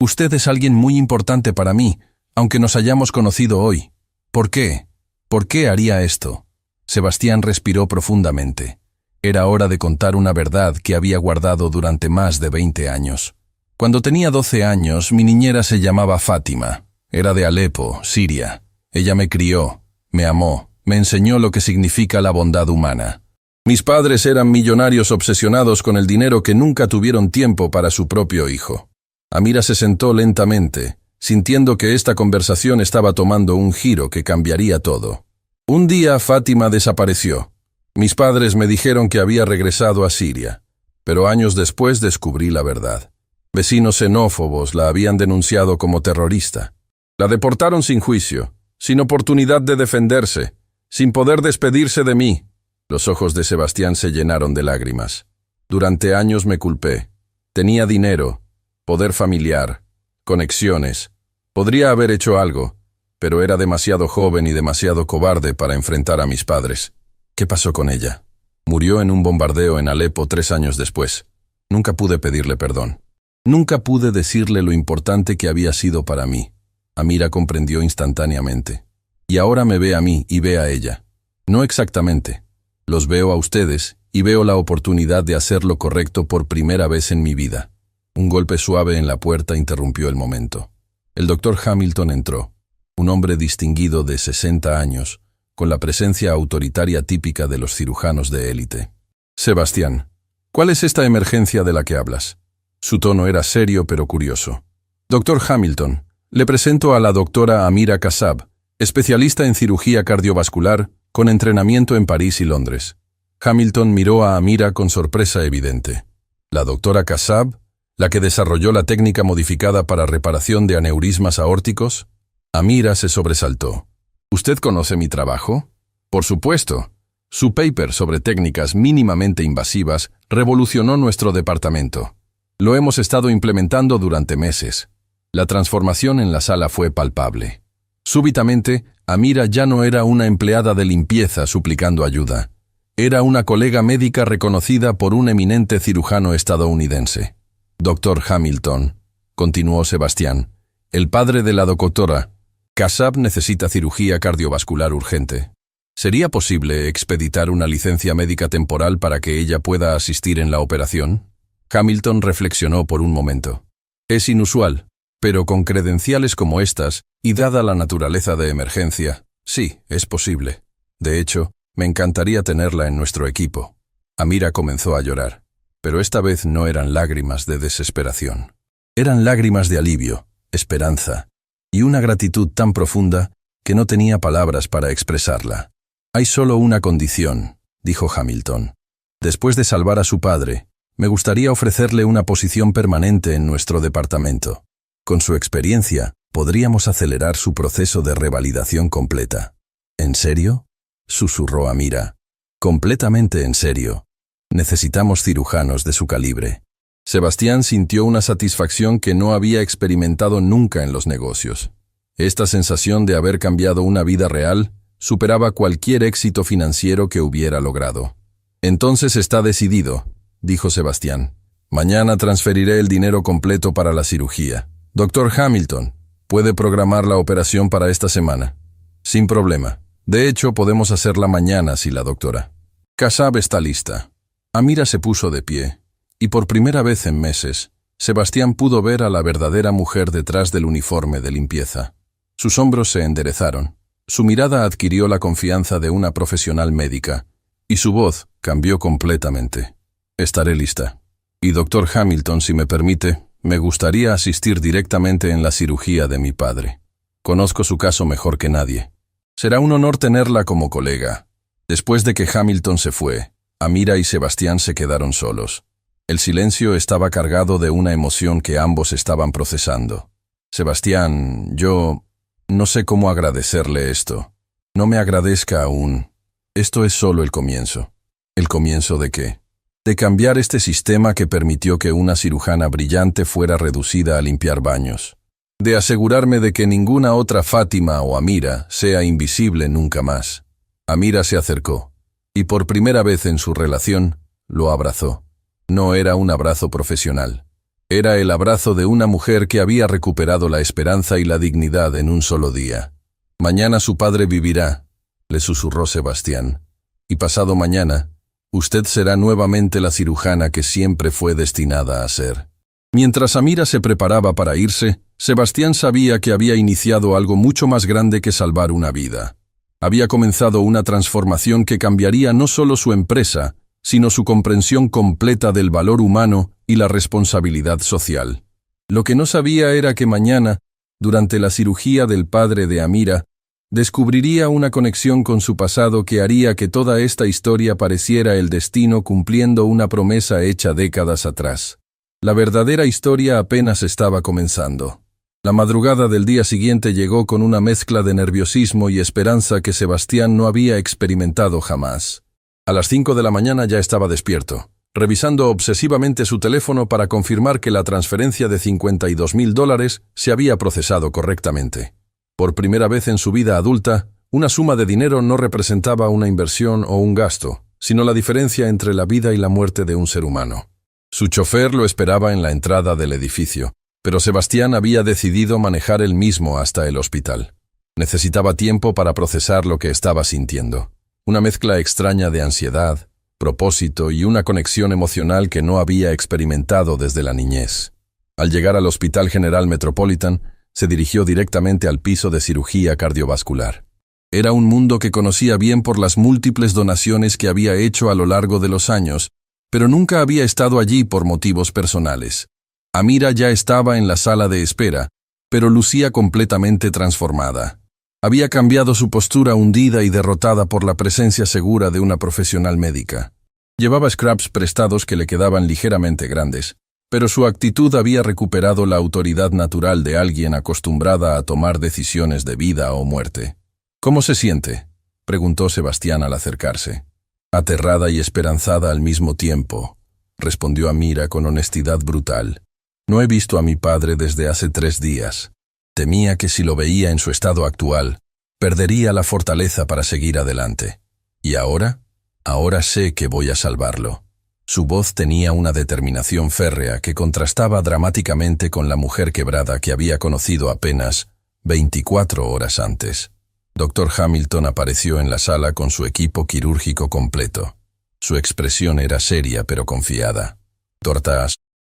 Usted es alguien muy importante para mí, aunque nos hayamos conocido hoy. ¿Por qué? ¿Por qué haría esto? Sebastián respiró profundamente. Era hora de contar una verdad que había guardado durante más de 20 años. Cuando tenía 12 años, mi niñera se llamaba Fátima. Era de Alepo, Siria. Ella me crió, me amó, me enseñó lo que significa la bondad humana. Mis padres eran millonarios obsesionados con el dinero que nunca tuvieron tiempo para su propio hijo. Amira se sentó lentamente, sintiendo que esta conversación estaba tomando un giro que cambiaría todo. Un día Fátima desapareció. Mis padres me dijeron que había regresado a Siria, pero años después descubrí la verdad. Vecinos xenófobos la habían denunciado como terrorista. La deportaron sin juicio, sin oportunidad de defenderse, sin poder despedirse de mí. Los ojos de Sebastián se llenaron de lágrimas. Durante años me culpé. Tenía dinero, poder familiar, conexiones. Podría haber hecho algo, pero era demasiado joven y demasiado cobarde para enfrentar a mis padres. ¿Qué pasó con ella? Murió en un bombardeo en Alepo 3 años después. Nunca pude pedirle perdón. Nunca pude decirle lo importante que había sido para mí. Amira comprendió instantáneamente. Y ahora me ve a mí y ve a ella. No exactamente. Los veo a ustedes y veo la oportunidad de hacer lo correcto por primera vez en mi vida. Un golpe suave en la puerta interrumpió el momento. El doctor Hamilton entró. Un hombre distinguido de 60 años, con la presencia autoritaria típica de los cirujanos de élite. Sebastián, ¿cuál es esta emergencia de la que hablas? Su tono era serio pero curioso. Doctor Hamilton, le presento a la doctora Amira Kassab, especialista en cirugía cardiovascular, con entrenamiento en París y Londres. Hamilton miró a Amira con sorpresa evidente. ¿La doctora Kassab, la que desarrolló la técnica modificada para reparación de aneurismas aórticos? Amira se sobresaltó. ¿Usted conoce mi trabajo? Por supuesto. Su paper sobre técnicas mínimamente invasivas revolucionó nuestro departamento. Lo hemos estado implementando durante meses. La transformación en la sala fue palpable. Súbitamente, Amira ya no era una empleada de limpieza suplicando ayuda. Era una colega médica reconocida por un eminente cirujano estadounidense. Doctor Hamilton, continuó Sebastián, el padre de la doctora, Kassab necesita cirugía cardiovascular urgente. ¿Sería posible expeditar una licencia médica temporal para que ella pueda asistir en la operación? Hamilton reflexionó por un momento. Es inusual, pero con credenciales como estas, y dada la naturaleza de emergencia, sí, es posible. De hecho, me encantaría tenerla en nuestro equipo. Amira comenzó a llorar, pero esta vez no eran lágrimas de desesperación. Eran lágrimas de alivio, esperanza, y una gratitud tan profunda que no tenía palabras para expresarla. Hay solo una condición, dijo Hamilton. Después de salvar a su padre, me gustaría ofrecerle una posición permanente en nuestro departamento. Con su experiencia, podríamos acelerar su proceso de revalidación completa. ¿En serio?, susurró Amira. Completamente en serio. Necesitamos cirujanos de su calibre. Sebastián sintió una satisfacción que no había experimentado nunca en los negocios. Esta sensación de haber cambiado una vida real superaba cualquier éxito financiero que hubiera logrado. Entonces está decidido, dijo Sebastián. Mañana transferiré el dinero completo para la cirugía. Dr. Hamilton, ¿puede programar la operación para esta semana? Sin problema. De hecho, podemos hacerla mañana si la doctora. Kasab está lista. Amira se puso de pie, y por primera vez en meses, Sebastián pudo ver a la verdadera mujer detrás del uniforme de limpieza. Sus hombros se enderezaron, su mirada adquirió la confianza de una profesional médica, y su voz cambió completamente. Estaré lista. Y Dr. Hamilton, si me permite, me gustaría asistir directamente en la cirugía de mi padre. Conozco su caso mejor que nadie. Será un honor tenerla como colega. Después de que Hamilton se fue, Amira y Sebastián se quedaron solos. El silencio estaba cargado de una emoción que ambos estaban procesando. Sebastián, yo no sé cómo agradecerle esto. No me agradezca aún. Esto es solo el comienzo. ¿El comienzo de qué? De cambiar este sistema que permitió que una cirujana brillante fuera reducida a limpiar baños. De asegurarme de que ninguna otra Fátima o Amira sea invisible nunca más. Amira se acercó, y por primera vez en su relación, lo abrazó. No era un abrazo profesional. Era el abrazo de una mujer que había recuperado la esperanza y la dignidad en un solo día. Mañana su padre vivirá, le susurró Sebastián. Y pasado mañana, usted será nuevamente la cirujana que siempre fue destinada a ser. Mientras Amira se preparaba para irse, Sebastián sabía que había iniciado algo mucho más grande que salvar una vida. Había comenzado una transformación que cambiaría no solo su empresa, sino su comprensión completa del valor humano y la responsabilidad social. Lo que no sabía era que mañana, durante la cirugía del padre de Amira, descubriría una conexión con su pasado que haría que toda esta historia pareciera el destino cumpliendo una promesa hecha décadas atrás. La verdadera historia apenas estaba comenzando. La madrugada del día siguiente llegó con una mezcla de nerviosismo y esperanza que Sebastián no había experimentado jamás. A las 5 de la mañana ya estaba despierto, revisando obsesivamente su teléfono para confirmar que la transferencia de $52,000 se había procesado correctamente. Por primera vez en su vida adulta, una suma de dinero no representaba una inversión o un gasto, sino la diferencia entre la vida y la muerte de un ser humano. Su chofer lo esperaba en la entrada del edificio, pero Sebastián había decidido manejar él mismo hasta el hospital. Necesitaba tiempo para procesar lo que estaba sintiendo. Una mezcla extraña de ansiedad, propósito y una conexión emocional que no había experimentado desde la niñez. Al llegar al Hospital General Metropolitan, se dirigió directamente al piso de cirugía cardiovascular. Era un mundo que conocía bien por las múltiples donaciones que había hecho a lo largo de los años, pero nunca había estado allí por motivos personales. Amira ya estaba en la sala de espera, pero lucía completamente transformada. Había cambiado su postura hundida y derrotada por la presencia segura de una profesional médica. Llevaba scraps prestados que le quedaban ligeramente grandes, pero su actitud había recuperado la autoridad natural de alguien acostumbrada a tomar decisiones de vida o muerte. «¿Cómo se siente?», preguntó Sebastián al acercarse. «Aterrada y esperanzada al mismo tiempo», respondió Amira con honestidad brutal. «No he visto a mi padre desde hace 3 días. Temía que si lo veía en su estado actual, perdería la fortaleza para seguir adelante. ¿Y ahora? Ahora sé que voy a salvarlo». Su voz tenía una determinación férrea que contrastaba dramáticamente con la mujer quebrada que había conocido apenas 24 horas antes. Dr. Hamilton apareció en la sala con su equipo quirúrgico completo. Su expresión era seria pero confiada. «Dr.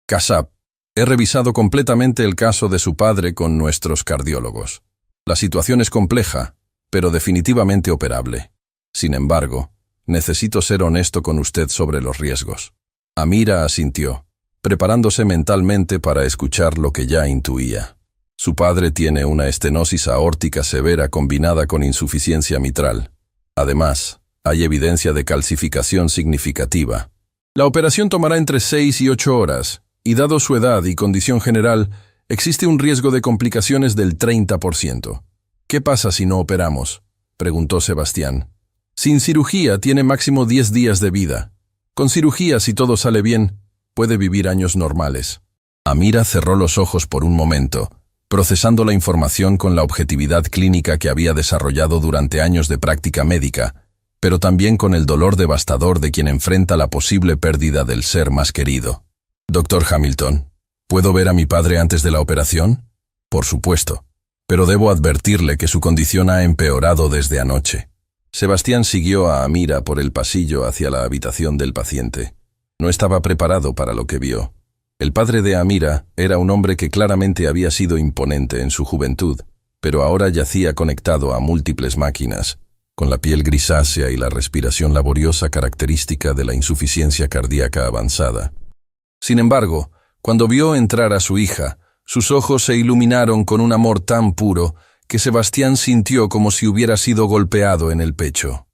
Kasab, he revisado completamente el caso de su padre con nuestros cardiólogos. La situación es compleja, pero definitivamente operable. Sin embargo, necesito ser honesto con usted sobre los riesgos». Amira asintió, preparándose mentalmente para escuchar lo que ya intuía. Su padre tiene una estenosis aórtica severa combinada con insuficiencia mitral. Además, hay evidencia de calcificación significativa. La operación tomará entre 6 y 8 horas, y dado su edad y condición general, Existe un riesgo de complicaciones del 30%. ¿Qué pasa si no operamos?, preguntó Sebastián. Sin cirugía tiene máximo 10 días de vida. Con cirugía, si todo sale bien, puede vivir años normales. Amira cerró los ojos por un momento, procesando la información con la objetividad clínica que había desarrollado durante años de práctica médica, pero también con el dolor devastador de quien enfrenta la posible pérdida del ser más querido. «Doctor Hamilton, ¿puedo ver a mi padre antes de la operación?». «Por supuesto, pero debo advertirle que su condición ha empeorado desde anoche». Sebastián siguió a Amira por el pasillo hacia la habitación del paciente. No estaba preparado para lo que vio. El padre de Amira era un hombre que claramente había sido imponente en su juventud, pero ahora yacía conectado a múltiples máquinas, con la piel grisácea y la respiración laboriosa característica de la insuficiencia cardíaca avanzada. Sin embargo, cuando vio entrar a su hija, sus ojos se iluminaron con un amor tan puro que Sebastián sintió como si hubiera sido golpeado en el pecho.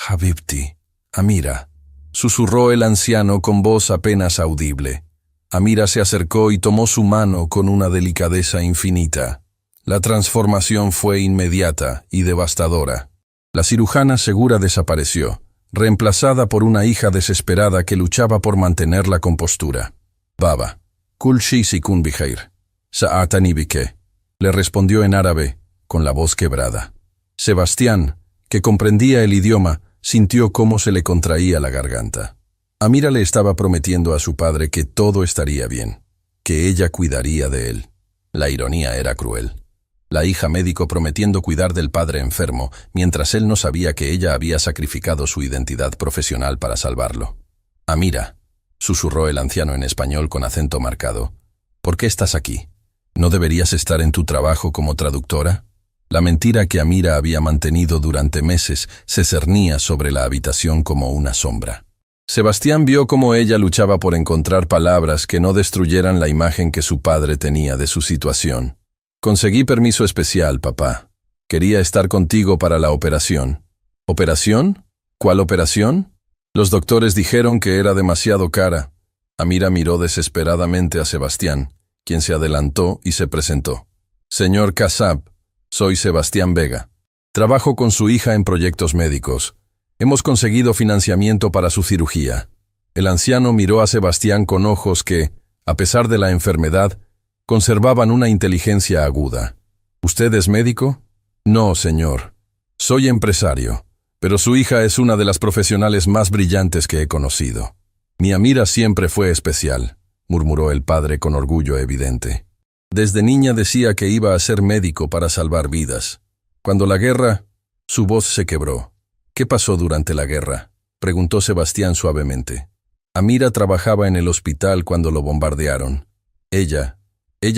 «Habibti, Amira», susurró el anciano con voz apenas audible. Amira se acercó y tomó su mano con una delicadeza infinita. La transformación fue inmediata y devastadora. La cirujana segura desapareció, reemplazada por una hija desesperada que luchaba por mantener la compostura. «Baba, kul shi sikun bihair, sa'atani bike», le respondió en árabe, con la voz quebrada. Sebastián, que comprendía el idioma, sintió cómo se le contraía la garganta. Amira le estaba prometiendo a su padre que todo estaría bien, que ella cuidaría de él. La ironía era cruel. La hija médico prometiendo cuidar del padre enfermo, mientras él no sabía que ella había sacrificado su identidad profesional para salvarlo. «Amira», susurró el anciano en español con acento marcado, «¿por qué estás aquí? ¿No deberías estar en tu trabajo como traductora?». La mentira que Amira había mantenido durante meses se cernía sobre la habitación como una sombra. Sebastián vio cómo ella luchaba por encontrar palabras que no destruyeran la imagen que su padre tenía de su situación. «Conseguí permiso especial, papá. Quería estar contigo para la operación». «¿Operación? ¿Cuál operación?». Los doctores dijeron que era demasiado cara. Amira miró desesperadamente a Sebastián, quien se adelantó y se presentó. «Señor Kassab, soy Sebastián Vega. Trabajo con su hija en proyectos médicos. Hemos conseguido financiamiento para su cirugía». El anciano miró a Sebastián con ojos que, a pesar de la enfermedad, conservaban una inteligencia aguda. «¿Usted es médico?». «No, señor. Soy empresario, pero su hija es una de las profesionales más brillantes que he conocido». «Mi Amira siempre fue especial», murmuró el padre con orgullo evidente. «Desde niña decía que iba a ser médico para salvar vidas. Cuando la guerra...». Su voz se quebró. «¿Qué pasó durante la guerra?», preguntó Sebastián suavemente. «Amira trabajaba en el hospital cuando lo bombardearon. Ella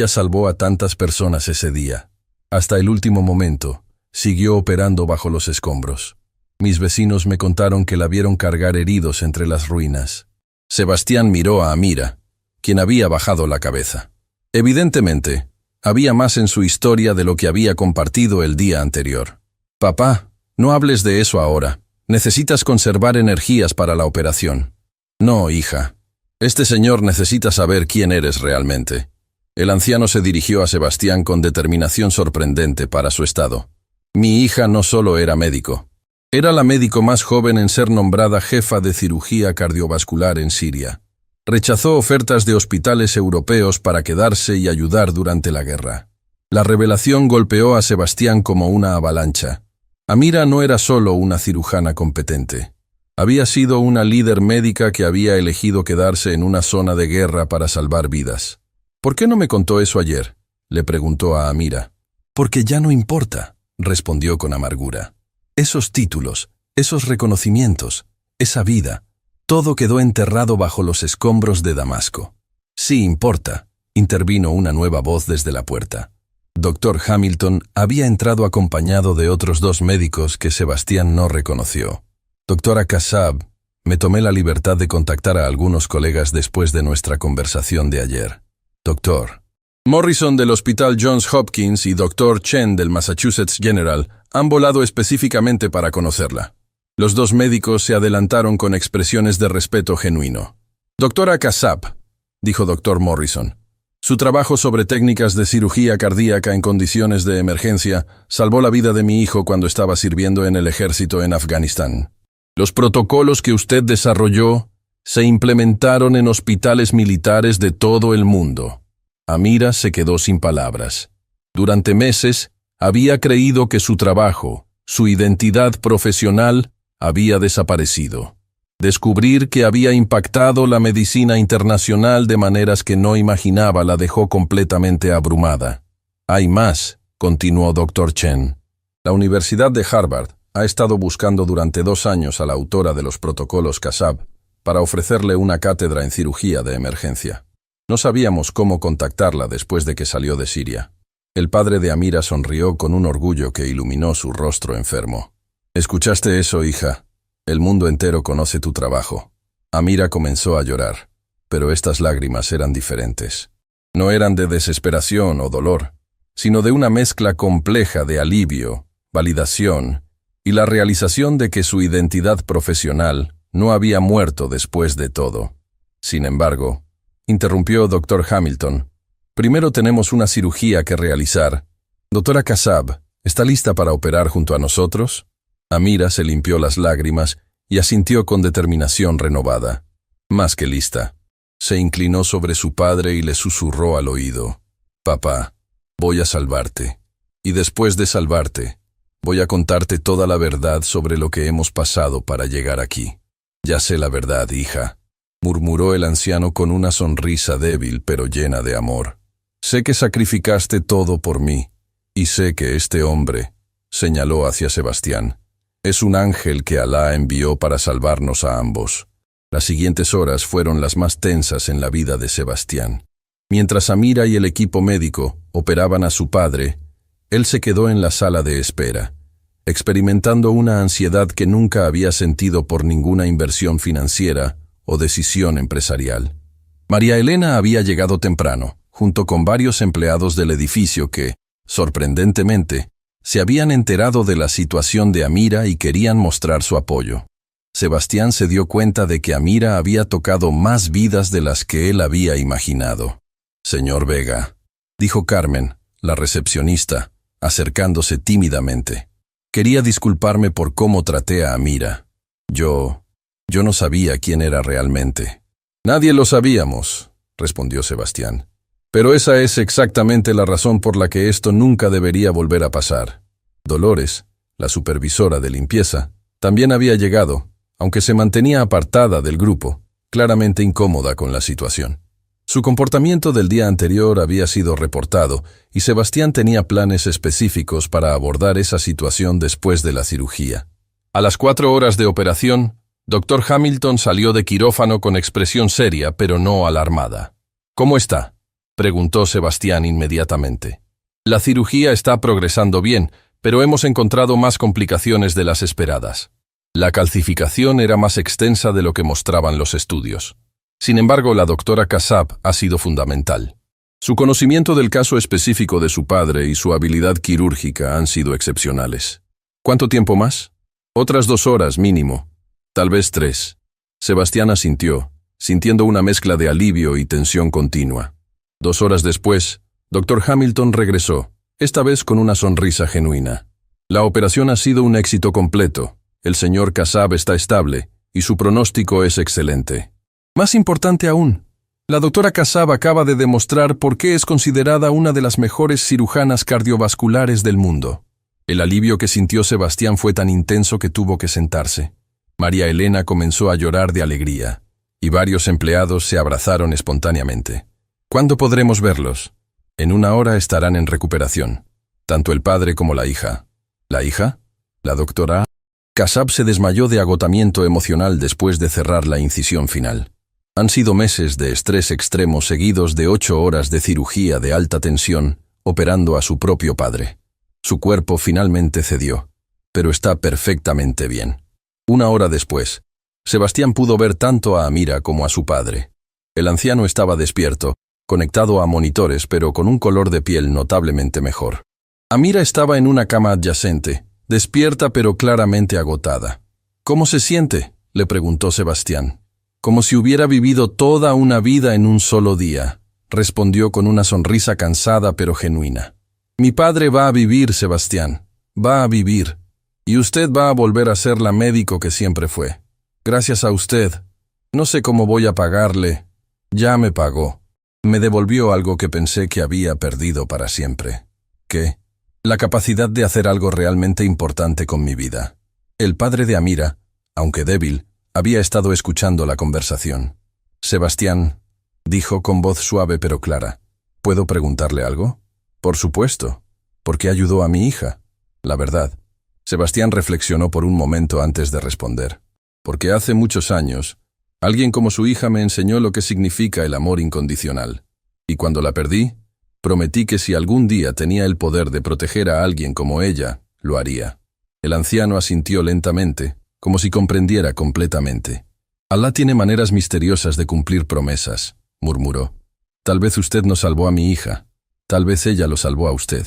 salvó a tantas personas ese día. Hasta el último momento, siguió operando bajo los escombros. Mis vecinos me contaron que la vieron cargar heridos entre las ruinas». Sebastián miró a Amira, quien había bajado la cabeza. Evidentemente, había más en su historia de lo que había compartido el día anterior. «Papá, no hables de eso ahora. Necesitas conservar energías para la operación». «No, hija. Este señor necesita saber quién eres realmente». El anciano se dirigió a Sebastián con determinación sorprendente para su estado. «Mi hija no solo era médico. Era la médico más joven en ser nombrada jefa de cirugía cardiovascular en Siria. Rechazó ofertas de hospitales europeos para quedarse y ayudar durante la guerra». La revelación golpeó a Sebastián como una avalancha. Amira no era solo una cirujana competente. Había sido una líder médica que había elegido quedarse en una zona de guerra para salvar vidas. «¿Por qué no me contó eso ayer?», le preguntó a Amira. «Porque ya no importa», respondió con amargura. «Esos títulos, esos reconocimientos, esa vida, todo quedó enterrado bajo los escombros de Damasco». «Sí importa», intervino una nueva voz desde la puerta. Dr. Hamilton había entrado acompañado de otros 2 médicos que Sebastián no reconoció. «Doctora Kassab, me tomé la libertad de contactar a algunos colegas después de nuestra conversación de ayer. Doctor Morrison del Hospital Johns Hopkins y Dr. Chen del Massachusetts General han volado específicamente para conocerla». Los 2 médicos se adelantaron con expresiones de respeto genuino. «Doctora Kassab», dijo Dr. Morrison, Su trabajo sobre técnicas de cirugía cardíaca en condiciones de emergencia salvó la vida de mi hijo cuando estaba sirviendo en el ejército en Afganistán. Los protocolos que usted desarrolló se implementaron en hospitales militares de todo el mundo. Amira se quedó sin palabras. Durante meses, había creído que su trabajo, su identidad profesional, había desaparecido. Descubrir que había impactado la medicina internacional de maneras que no imaginaba la dejó completamente abrumada. Hay más, continuó Dr. Chen. La Universidad de Harvard ha estado buscando durante 2 años a la autora de los protocolos Kassab para ofrecerle una cátedra en cirugía de emergencia. No sabíamos cómo contactarla después de que salió de Siria. El padre de Amira sonrió con un orgullo que iluminó su rostro enfermo. ¿Escuchaste eso, hija? El mundo entero conoce tu trabajo. Amira comenzó a llorar, pero estas lágrimas eran diferentes. No eran de desesperación o dolor, sino de una mezcla compleja de alivio, validación y la realización de que su identidad profesional no había muerto después de todo. Sin embargo, interrumpió Dr. Hamilton, primero tenemos una cirugía que realizar. Doctora Kassab, ¿está lista para operar junto a nosotros? Amira se limpió las lágrimas y asintió con determinación renovada. Más que lista. Se inclinó sobre su padre y le susurró al oído. Papá, voy a salvarte. Y después de salvarte, voy a contarte toda la verdad sobre lo que hemos pasado para llegar aquí. Ya sé la verdad, hija, murmuró el anciano con una sonrisa débil pero llena de amor. Sé que sacrificaste todo por mí, y sé que este hombre, señaló hacia Sebastián, es un ángel que Alá envió para salvarnos a ambos. Las siguientes horas fueron las más tensas en la vida de Sebastián. Mientras Amira y el equipo médico operaban a su padre, él se quedó en la sala de espera, experimentando una ansiedad que nunca había sentido por ninguna inversión financiera o decisión empresarial. María Elena había llegado temprano, junto con varios empleados del edificio que, sorprendentemente, se habían enterado de la situación de Amira y querían mostrar su apoyo. Sebastián se dio cuenta de que Amira había tocado más vidas de las que él había imaginado. Señor Vega, dijo Carmen, la recepcionista, acercándose tímidamente. Quería disculparme por cómo traté a Amira. Yo no sabía quién era realmente. Nadie lo sabíamos, respondió Sebastián. Pero esa es exactamente la razón por la que esto nunca debería volver a pasar. Dolores, la supervisora de limpieza, también había llegado, aunque se mantenía apartada del grupo, claramente incómoda con la situación. Su comportamiento del día anterior había sido reportado y Sebastián tenía planes específicos para abordar esa situación después de la cirugía. A las 4 horas de operación, Dr. Hamilton salió de quirófano con expresión seria pero no alarmada. ¿Cómo está?, preguntó Sebastián inmediatamente. La cirugía está progresando bien, pero hemos encontrado más complicaciones de las esperadas. La calcificación era más extensa de lo que mostraban los estudios. Sin embargo, la doctora Kassab ha sido fundamental. Su conocimiento del caso específico de su padre y su habilidad quirúrgica han sido excepcionales. ¿Cuánto tiempo más? Otras 2 horas mínimo, tal vez 3. Sebastián asintió, sintiendo una mezcla de alivio y tensión continua. 2 horas después, Dr. Hamilton regresó, esta vez con una sonrisa genuina. La operación ha sido un éxito completo. El señor Kassab está estable y su pronóstico es excelente. Más importante aún, la doctora Kassab acaba de demostrar por qué es considerada una de las mejores cirujanas cardiovasculares del mundo. El alivio que sintió Sebastián fue tan intenso que tuvo que sentarse. María Elena comenzó a llorar de alegría, y varios empleados se abrazaron espontáneamente. ¿Cuándo podremos verlos? En 1 hora estarán en recuperación, tanto el padre como la hija. ¿La hija? La doctora Kassab se desmayó de agotamiento emocional después de cerrar la incisión final. Han sido meses de estrés extremo seguidos de 8 horas de cirugía de alta tensión, operando a su propio padre. Su cuerpo finalmente cedió, pero está perfectamente bien. 1 hora después, Sebastián pudo ver tanto a Amira como a su padre. El anciano estaba despierto, conectado a monitores pero con un color de piel notablemente mejor. Amira estaba en una cama adyacente, despierta pero claramente agotada. ¿Cómo se siente?, le preguntó Sebastián. Como si hubiera vivido toda una vida en un solo día, respondió con una sonrisa cansada pero genuina. Mi padre va a vivir, Sebastián. Va a vivir. Y usted va a volver a ser la médico que siempre fue. Gracias a usted. No sé cómo voy a pagarle. Ya me pagó. Me devolvió algo que pensé que había perdido para siempre. ¿Qué? La capacidad de hacer algo realmente importante con mi vida. El padre de Amira, aunque débil, había estado escuchando la conversación. Sebastián, dijo con voz suave pero clara, ¿puedo preguntarle algo? Por supuesto. ¿Por qué ayudó a mi hija? La verdad. Sebastián reflexionó por un momento antes de responder. Porque hace muchos años, alguien como su hija me enseñó lo que significa el amor incondicional. Y cuando la perdí, prometí que si algún día tenía el poder de proteger a alguien como ella, lo haría. El anciano asintió lentamente, como si comprendiera completamente. Alá tiene maneras misteriosas de cumplir promesas, murmuró. Tal vez usted no salvó a mi hija. Tal vez ella lo salvó a usted.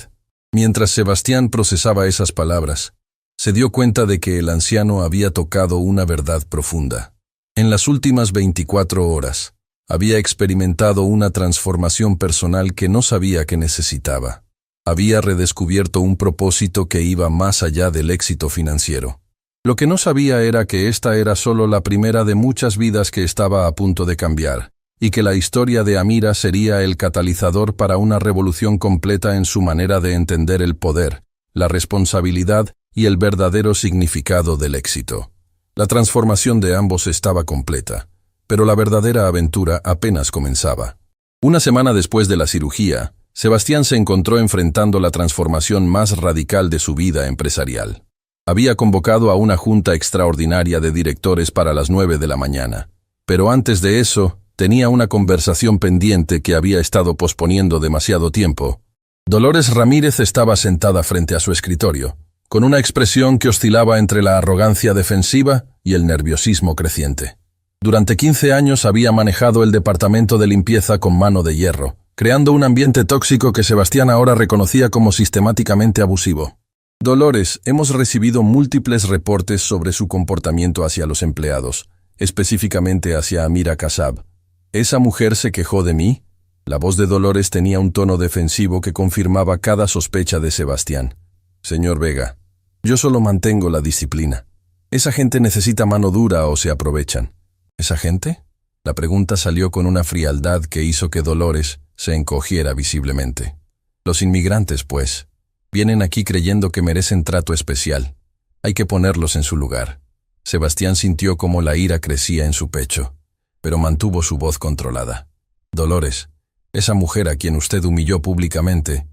Mientras Sebastián procesaba esas palabras, se dio cuenta de que el anciano había tocado una verdad profunda. En las últimas 24 horas, había experimentado una transformación personal que no sabía que necesitaba. Había redescubierto un propósito que iba más allá del éxito financiero. Lo que no sabía era que esta era solo la primera de muchas vidas que estaba a punto de cambiar, y que la historia de Amira sería el catalizador para una revolución completa en su manera de entender el poder, la responsabilidad y el verdadero significado del éxito. La transformación de ambos estaba completa, pero la verdadera aventura apenas comenzaba. Una semana después de la cirugía, Sebastián se encontró enfrentando la transformación más radical de su vida empresarial. Había convocado a una junta extraordinaria de directores para las 9 de la mañana, pero antes de eso, tenía una conversación pendiente que había estado posponiendo demasiado tiempo. Dolores Ramírez estaba sentada frente a su escritorio, con una expresión que oscilaba entre la arrogancia defensiva y el nerviosismo creciente. Durante 15 años había manejado el departamento de limpieza con mano de hierro, creando un ambiente tóxico que Sebastián ahora reconocía como sistemáticamente abusivo. Dolores, hemos recibido múltiples reportes sobre su comportamiento hacia los empleados, específicamente hacia Amira Kasab. ¿Esa mujer se quejó de mí? La voz de Dolores tenía un tono defensivo que confirmaba cada sospecha de Sebastián. Señor Vega, yo solo mantengo la disciplina. Esa gente necesita mano dura o se aprovechan. ¿Esa gente? La pregunta salió con una frialdad que hizo que Dolores se encogiera visiblemente. Los inmigrantes, pues, vienen aquí creyendo que merecen trato especial. Hay que ponerlos en su lugar. Sebastián sintió como la ira crecía en su pecho, pero mantuvo su voz controlada. Dolores, esa mujer a quien usted humilló públicamente,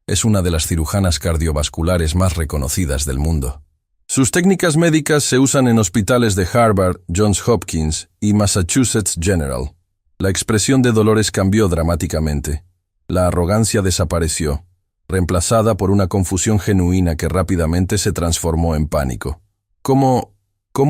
es una de las cirujanas cardiovasculares más reconocidas del mundo. Sus técnicas médicas se usan en hospitales de Harvard, Johns Hopkins y Massachusetts General. La expresión de Dolores cambió dramáticamente. La arrogancia desapareció, reemplazada por una confusión genuina que rápidamente se transformó en pánico. ¿Cómo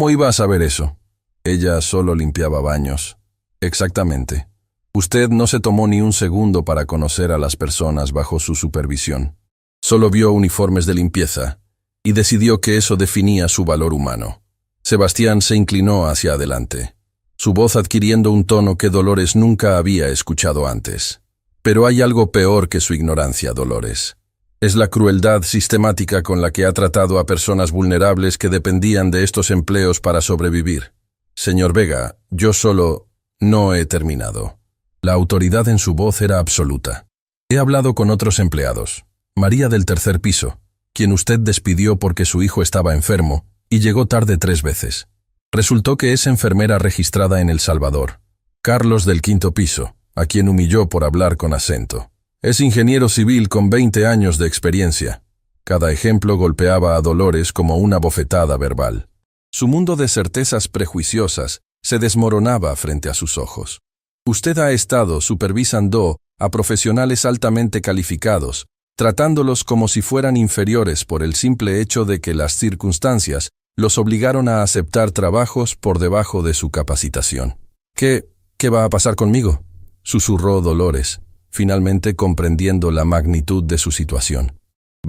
iba a saber eso? Ella solo limpiaba baños. Exactamente. Usted no se tomó ni un segundo para conocer a las personas bajo su supervisión. Solo vio uniformes de limpieza y decidió que eso definía su valor humano. Sebastián se inclinó hacia adelante, su voz adquiriendo un tono que Dolores nunca había escuchado antes. Pero hay algo peor que su ignorancia, Dolores. Es la crueldad sistemática con la que ha tratado a personas vulnerables que dependían de estos empleos para sobrevivir. Señor Vega, yo solo no he terminado. La autoridad en su voz era absoluta. He hablado con otros empleados. María del tercer piso, quien usted despidió porque su hijo estaba enfermo y llegó tarde 3 veces. Resultó que es enfermera registrada en El Salvador. Carlos del quinto piso, a quien humilló por hablar con acento. Es ingeniero civil con 20 años de experiencia. Cada ejemplo golpeaba a Dolores como una bofetada verbal. Su mundo de certezas prejuiciosas se desmoronaba frente a sus ojos. Usted ha estado supervisando a profesionales altamente calificados, tratándolos como si fueran inferiores por el simple hecho de que las circunstancias los obligaron a aceptar trabajos por debajo de su capacitación. ¿Qué va a pasar conmigo?, susurró Dolores, finalmente comprendiendo la magnitud de su situación.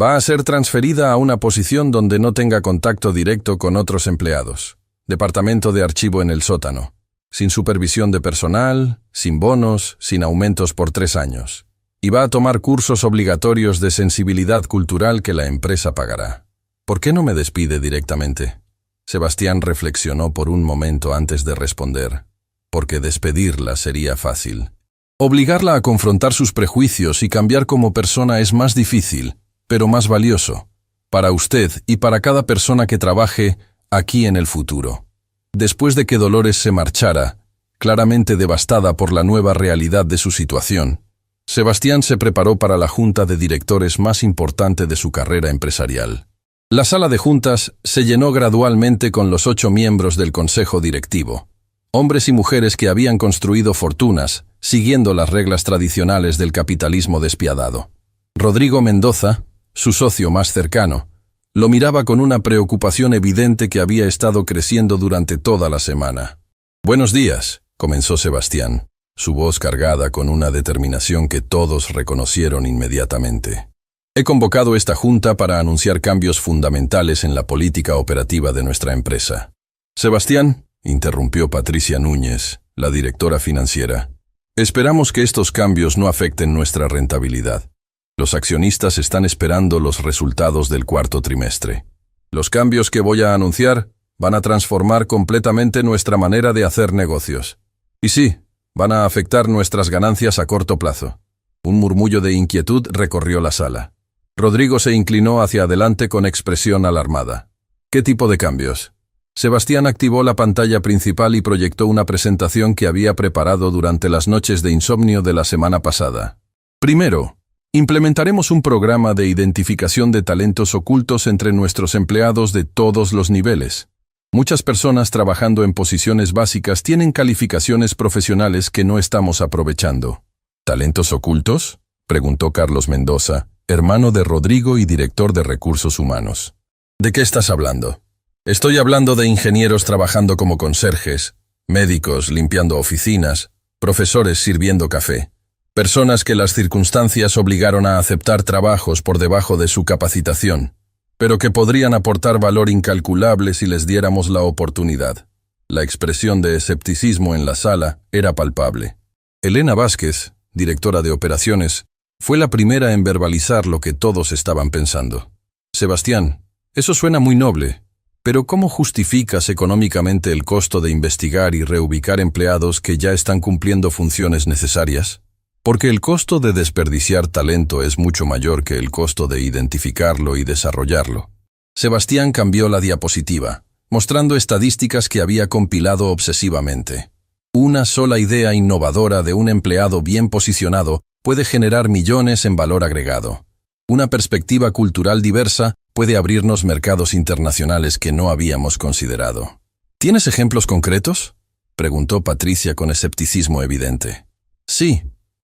Va a ser transferida a una posición donde no tenga contacto directo con otros empleados. Departamento de archivo en el sótano. sin supervisión de personal, sin bonos, sin aumentos por 3 años. Y va a tomar cursos obligatorios de sensibilidad cultural que la empresa pagará. ¿Por qué no me despide directamente? Sebastián reflexionó por un momento antes de responder. Porque despedirla sería fácil. Obligarla a confrontar sus prejuicios y cambiar como persona es más difícil, pero más valioso. Para usted y para cada persona que trabaje aquí en el futuro. Después de que Dolores se marchara, claramente devastada por la nueva realidad de su situación, Sebastián se preparó para la junta de directores más importante de su carrera empresarial. La sala de juntas se llenó gradualmente con los 8 miembros del consejo directivo, hombres y mujeres que habían construido fortunas, siguiendo las reglas tradicionales del capitalismo despiadado. Rodrigo Mendoza, su socio más cercano, lo miraba con una preocupación evidente que había estado creciendo durante toda la semana. «Buenos días», comenzó Sebastián, su voz cargada con una determinación que todos reconocieron inmediatamente. «He convocado esta junta para anunciar cambios fundamentales en la política operativa de nuestra empresa». «Sebastián», interrumpió Patricia Núñez, la directora financiera, «esperamos que estos cambios no afecten nuestra rentabilidad. Los accionistas están esperando los resultados del cuarto trimestre. Los cambios que voy a anunciar van a transformar completamente nuestra manera de hacer negocios. Y sí, van a afectar nuestras ganancias a corto plazo». Un murmullo de inquietud recorrió la sala. Rodrigo se inclinó hacia adelante con expresión alarmada. «¿Qué tipo de cambios?». Sebastián activó la pantalla principal y proyectó una presentación que había preparado durante las noches de insomnio de la semana pasada. «Primero, implementaremos un programa de identificación de talentos ocultos entre nuestros empleados de todos los niveles. Muchas personas trabajando en posiciones básicas tienen calificaciones profesionales que no estamos aprovechando». «¿Talentos ocultos?», preguntó Carlos Mendoza, hermano de Rodrigo y director de Recursos Humanos. «¿De qué estás hablando?». «Estoy hablando de ingenieros trabajando como conserjes, médicos limpiando oficinas, profesores sirviendo café. Personas que las circunstancias obligaron a aceptar trabajos por debajo de su capacitación, pero que podrían aportar valor incalculable si les diéramos la oportunidad». La expresión de escepticismo en la sala era palpable. Elena Vázquez, directora de operaciones, fue la primera en verbalizar lo que todos estaban pensando. «Sebastián, eso suena muy noble, pero ¿cómo justificas económicamente el costo de investigar y reubicar empleados que ya están cumpliendo funciones necesarias? Porque el costo de desperdiciar talento es mucho mayor que el costo de identificarlo y desarrollarlo». Sebastián cambió la diapositiva, mostrando estadísticas que había compilado obsesivamente. Una sola idea innovadora de un empleado bien posicionado puede generar millones en valor agregado. Una perspectiva cultural diversa puede abrirnos mercados internacionales que no habíamos considerado. ¿Tienes ejemplos concretos?, preguntó Patricia con escepticismo evidente. «Sí.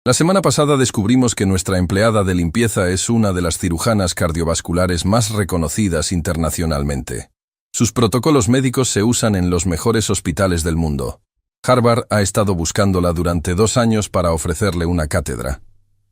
La semana pasada descubrimos que nuestra empleada de limpieza es una de las cirujanas cardiovasculares más reconocidas internacionalmente. Sus protocolos médicos se usan en los mejores hospitales del mundo. Harvard ha estado buscándola durante 2 años para ofrecerle una cátedra».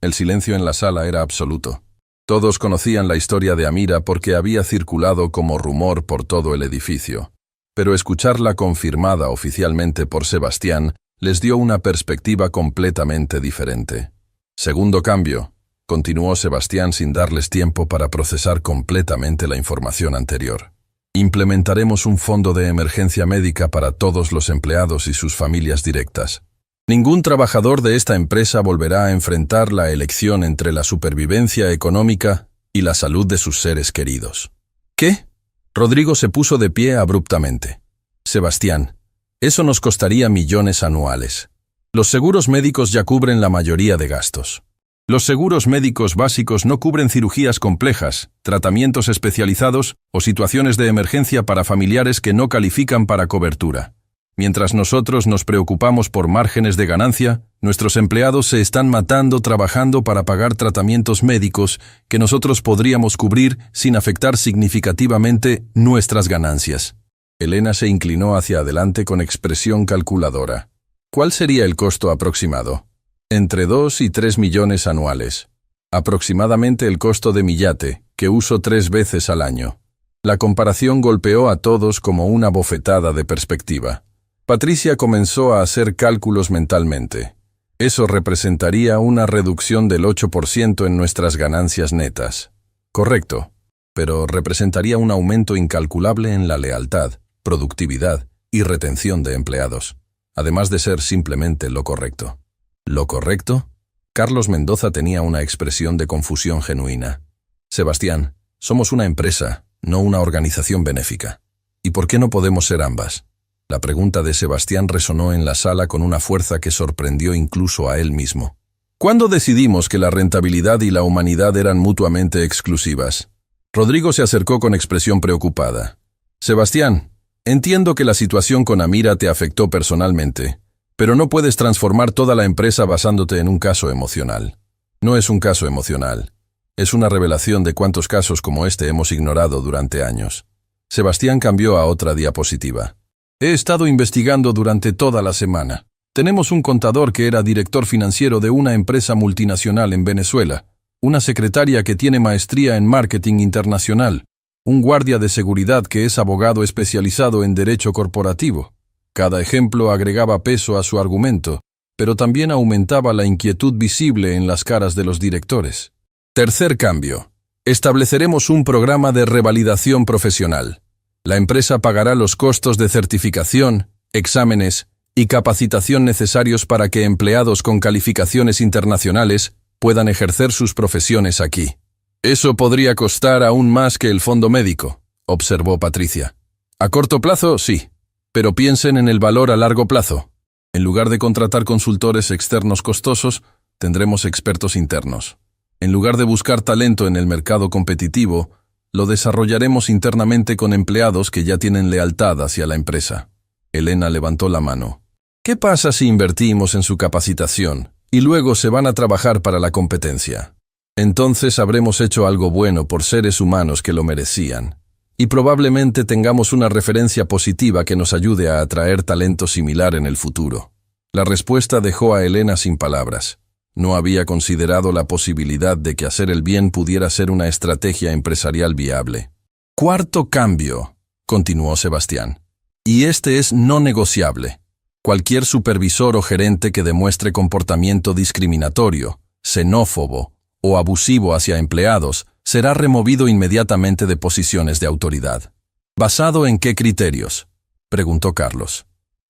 El silencio en la sala era absoluto. Todos conocían la historia de Amira porque había circulado como rumor por todo el edificio. Pero escucharla confirmada oficialmente por Sebastián les dio una perspectiva completamente diferente. «Segundo cambio», continuó Sebastián sin darles tiempo para procesar completamente la información anterior. «Implementaremos un fondo de emergencia médica para todos los empleados y sus familias directas. Ningún trabajador de esta empresa volverá a enfrentar la elección entre la supervivencia económica y la salud de sus seres queridos». «¿Qué?». Rodrigo se puso de pie abruptamente. «Sebastián, eso nos costaría millones anuales. Los seguros médicos ya cubren la mayoría de gastos. Los seguros médicos básicos no cubren cirugías complejas, tratamientos especializados o situaciones de emergencia para familiares que no califican para cobertura. Mientras nosotros nos preocupamos por márgenes de ganancia, nuestros empleados se están matando trabajando para pagar tratamientos médicos que nosotros podríamos cubrir sin afectar significativamente nuestras ganancias». Elena se inclinó hacia adelante con expresión calculadora. «¿Cuál sería el costo aproximado?». «Entre 2 y 3 millones anuales. Aproximadamente el costo de mi yate, que uso 3 veces al año». La comparación golpeó a todos como una bofetada de perspectiva. Patricia comenzó a hacer cálculos mentalmente. Eso representaría una reducción del 8% en nuestras ganancias netas. Correcto, pero representaría un aumento incalculable en la lealtad, productividad y retención de empleados, además de ser simplemente lo correcto. ¿Lo correcto? Carlos Mendoza tenía una expresión de confusión genuina. Sebastián, somos una empresa, no una organización benéfica. ¿Y por qué no podemos ser ambas? La pregunta de Sebastián resonó en la sala con una fuerza que sorprendió incluso a él mismo. ¿Cuándo decidimos que la rentabilidad y la humanidad eran mutuamente exclusivas? Rodrigo se acercó con expresión preocupada. Sebastián, entiendo que la situación con Amira te afectó personalmente, pero no puedes transformar toda la empresa basándote en un caso emocional. No es un caso emocional. Es una revelación de cuántos casos como este hemos ignorado durante años. Sebastián cambió a otra diapositiva. He estado investigando durante toda la semana. Tenemos un contador que era director financiero de una empresa multinacional en Venezuela, una secretaria que tiene maestría en marketing internacional, un guardia de seguridad que es abogado especializado en derecho corporativo. Cada ejemplo agregaba peso a su argumento, pero también aumentaba la inquietud visible en las caras de los directores. Tercer cambio. Estableceremos un programa de revalidación profesional. La empresa pagará los costos de certificación, exámenes y capacitación necesarios para que empleados con calificaciones internacionales puedan ejercer sus profesiones aquí. Eso podría costar aún más que el fondo médico, observó Patricia. A corto plazo, sí. Pero piensen en el valor a largo plazo. En lugar de contratar consultores externos costosos, tendremos expertos internos. En lugar de buscar talento en el mercado competitivo, lo desarrollaremos internamente con empleados que ya tienen lealtad hacia la empresa. Elena levantó la mano. ¿Qué pasa si invertimos en su capacitación y luego se van a trabajar para la competencia? Entonces habremos hecho algo bueno por seres humanos que lo merecían. Y probablemente tengamos una referencia positiva que nos ayude a atraer talento similar en el futuro. La respuesta dejó a Elena sin palabras. No había considerado la posibilidad de que hacer el bien pudiera ser una estrategia empresarial viable. Cuarto cambio, continuó Sebastián. Y este es no negociable. Cualquier supervisor o gerente que demuestre comportamiento discriminatorio, xenófobo o abusivo hacia empleados será removido inmediatamente de posiciones de autoridad. ¿Basado en qué criterios?, preguntó Carlos.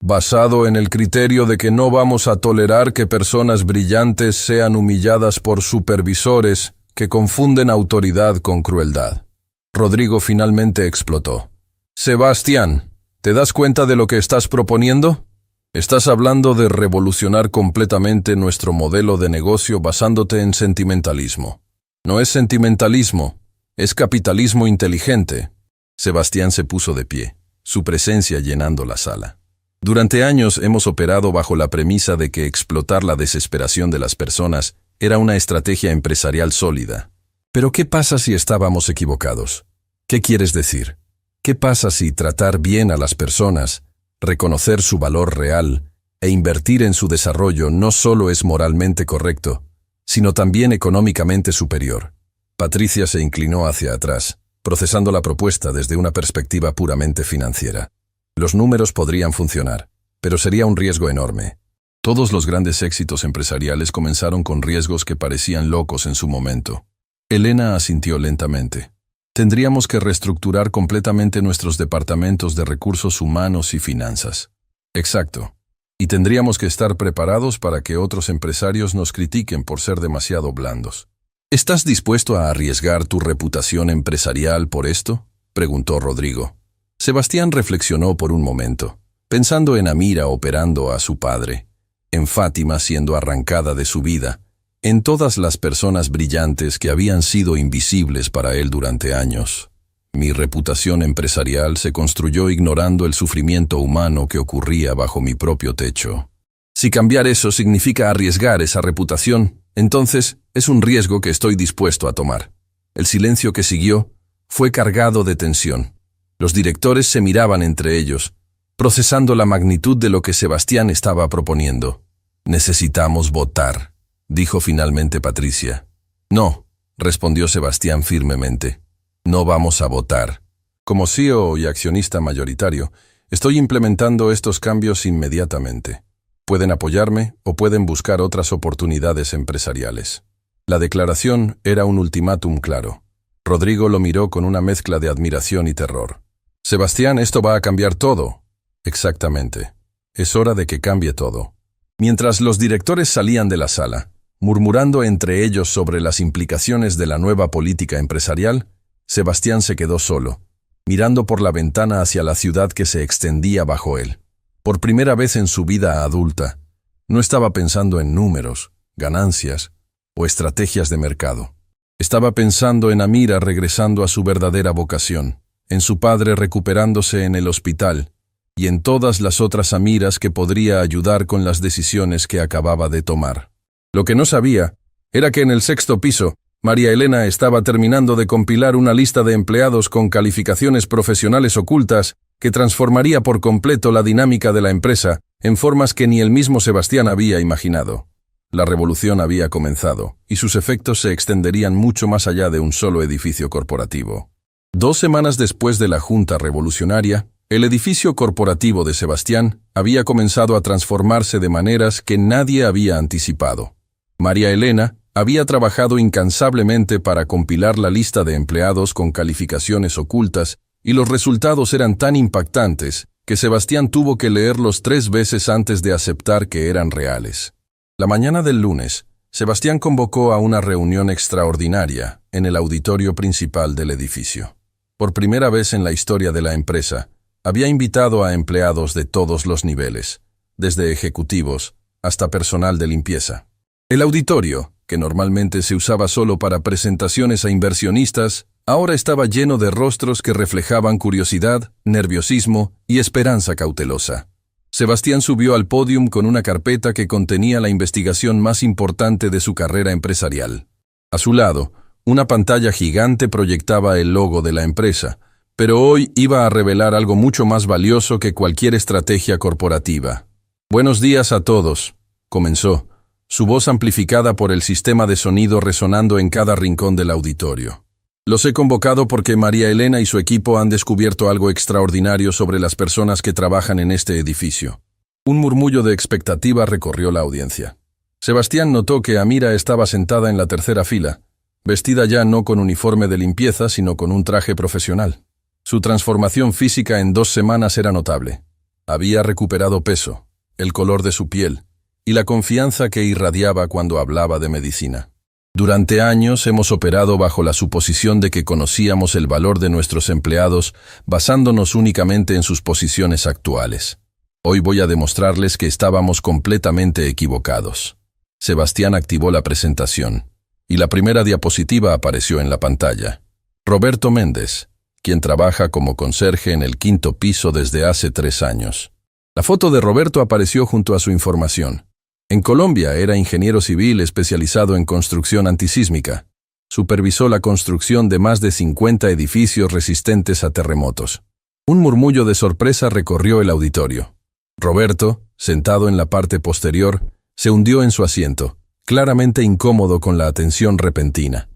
Basado en el criterio de que no vamos a tolerar que personas brillantes sean humilladas por supervisores que confunden autoridad con crueldad. Rodrigo finalmente explotó. Sebastián, ¿te das cuenta de lo que estás proponiendo? Estás hablando de revolucionar completamente nuestro modelo de negocio basándote en sentimentalismo. No es sentimentalismo, es capitalismo inteligente. Sebastián se puso de pie, su presencia llenando la sala. Durante años hemos operado bajo la premisa de que explotar la desesperación de las personas era una estrategia empresarial sólida. Pero ¿qué pasa si estábamos equivocados? ¿Qué quieres decir? ¿Qué pasa si tratar bien a las personas, reconocer su valor real e invertir en su desarrollo no solo es moralmente correcto, sino también económicamente superior? Patricia se inclinó hacia atrás, procesando la propuesta desde una perspectiva puramente financiera. Los números podrían funcionar, pero sería un riesgo enorme. Todos los grandes éxitos empresariales comenzaron con riesgos que parecían locos en su momento. Elena asintió lentamente. Tendríamos que reestructurar completamente nuestros departamentos de recursos humanos y finanzas. Exacto. Y tendríamos que estar preparados para que otros empresarios nos critiquen por ser demasiado blandos. ¿Estás dispuesto a arriesgar tu reputación empresarial por esto?, preguntó Rodrigo. Sebastián reflexionó por un momento, pensando en Amira operando a su padre, en Fátima siendo arrancada de su vida, en todas las personas brillantes que habían sido invisibles para él durante años. Mi reputación empresarial se construyó ignorando el sufrimiento humano que ocurría bajo mi propio techo. Si cambiar eso significa arriesgar esa reputación, entonces es un riesgo que estoy dispuesto a tomar. El silencio que siguió fue cargado de tensión. Los directores se miraban entre ellos, procesando la magnitud de lo que Sebastián estaba proponiendo. Necesitamos votar, dijo finalmente Patricia. No, respondió Sebastián firmemente. No vamos a votar. Como CEO y accionista mayoritario, Estoy implementando estos cambios inmediatamente. Pueden apoyarme o pueden buscar otras oportunidades empresariales. La declaración era un ultimátum claro. Rodrigo lo miró con una mezcla de admiración y terror. Sebastián, esto va a cambiar todo. Exactamente. Es hora de que cambie todo. Mientras los directores salían de la sala, murmurando entre ellos sobre las implicaciones de la nueva política empresarial, Sebastián se quedó solo, mirando por la ventana hacia la ciudad que se extendía bajo él. Por primera vez en su vida adulta, no estaba pensando en números, ganancias o estrategias de mercado. Estaba pensando en Amira regresando a su verdadera vocación, en su padre recuperándose en el hospital y en todas las otras Amiras que podría ayudar con las decisiones que acababa de tomar. Lo que no sabía era que en el 6º piso, María Elena estaba terminando de compilar una lista de empleados con calificaciones profesionales ocultas que transformaría por completo la dinámica de la empresa en formas que ni el mismo Sebastián había imaginado. La revolución había comenzado, y sus efectos se extenderían mucho más allá de un solo edificio corporativo. 2 semanas después de la Junta Revolucionaria, el edificio corporativo de Sebastián había comenzado a transformarse de maneras que nadie había anticipado. María Elena había trabajado incansablemente para compilar la lista de empleados con calificaciones ocultas, y los resultados eran tan impactantes que Sebastián tuvo que leerlos 3 veces antes de aceptar que eran reales. La mañana del lunes, Sebastián convocó a una reunión extraordinaria en el auditorio principal del edificio. Por primera vez en la historia de la empresa, había invitado a empleados de todos los niveles, desde ejecutivos hasta personal de limpieza. El auditorio, que normalmente se usaba solo para presentaciones a inversionistas, ahora estaba lleno de rostros que reflejaban curiosidad, nerviosismo y esperanza cautelosa. Sebastián subió al pódium con una carpeta que contenía la investigación más importante de su carrera empresarial. A su lado, una pantalla gigante proyectaba el logo de la empresa, pero hoy iba a revelar algo mucho más valioso que cualquier estrategia corporativa. «Buenos días a todos», comenzó, su voz amplificada por el sistema de sonido resonando en cada rincón del auditorio. «Los he convocado porque María Elena y su equipo han descubierto algo extraordinario sobre las personas que trabajan en este edificio». Un murmullo de expectativa recorrió la audiencia. Sebastián notó que Amira estaba sentada en la 3ª fila, vestida ya no con uniforme de limpieza, sino con un traje profesional. Su transformación física en 2 semanas era notable. Había recuperado peso, el color de su piel y la confianza que irradiaba cuando hablaba de medicina. Durante años hemos operado bajo la suposición de que conocíamos el valor de nuestros empleados basándonos únicamente en sus posiciones actuales. Hoy voy a demostrarles que estábamos completamente equivocados. Sebastián activó la presentación, y la primera diapositiva apareció en la pantalla. Roberto Méndez, quien trabaja como conserje en el 5º piso desde hace 3 años. La foto de Roberto apareció junto a su información. En Colombia era ingeniero civil especializado en construcción antisísmica. Supervisó la construcción de más de 50 edificios resistentes a terremotos. Un murmullo de sorpresa recorrió el auditorio. Roberto, sentado en la parte posterior, se hundió en su asiento, claramente incómodo con la atención repentina.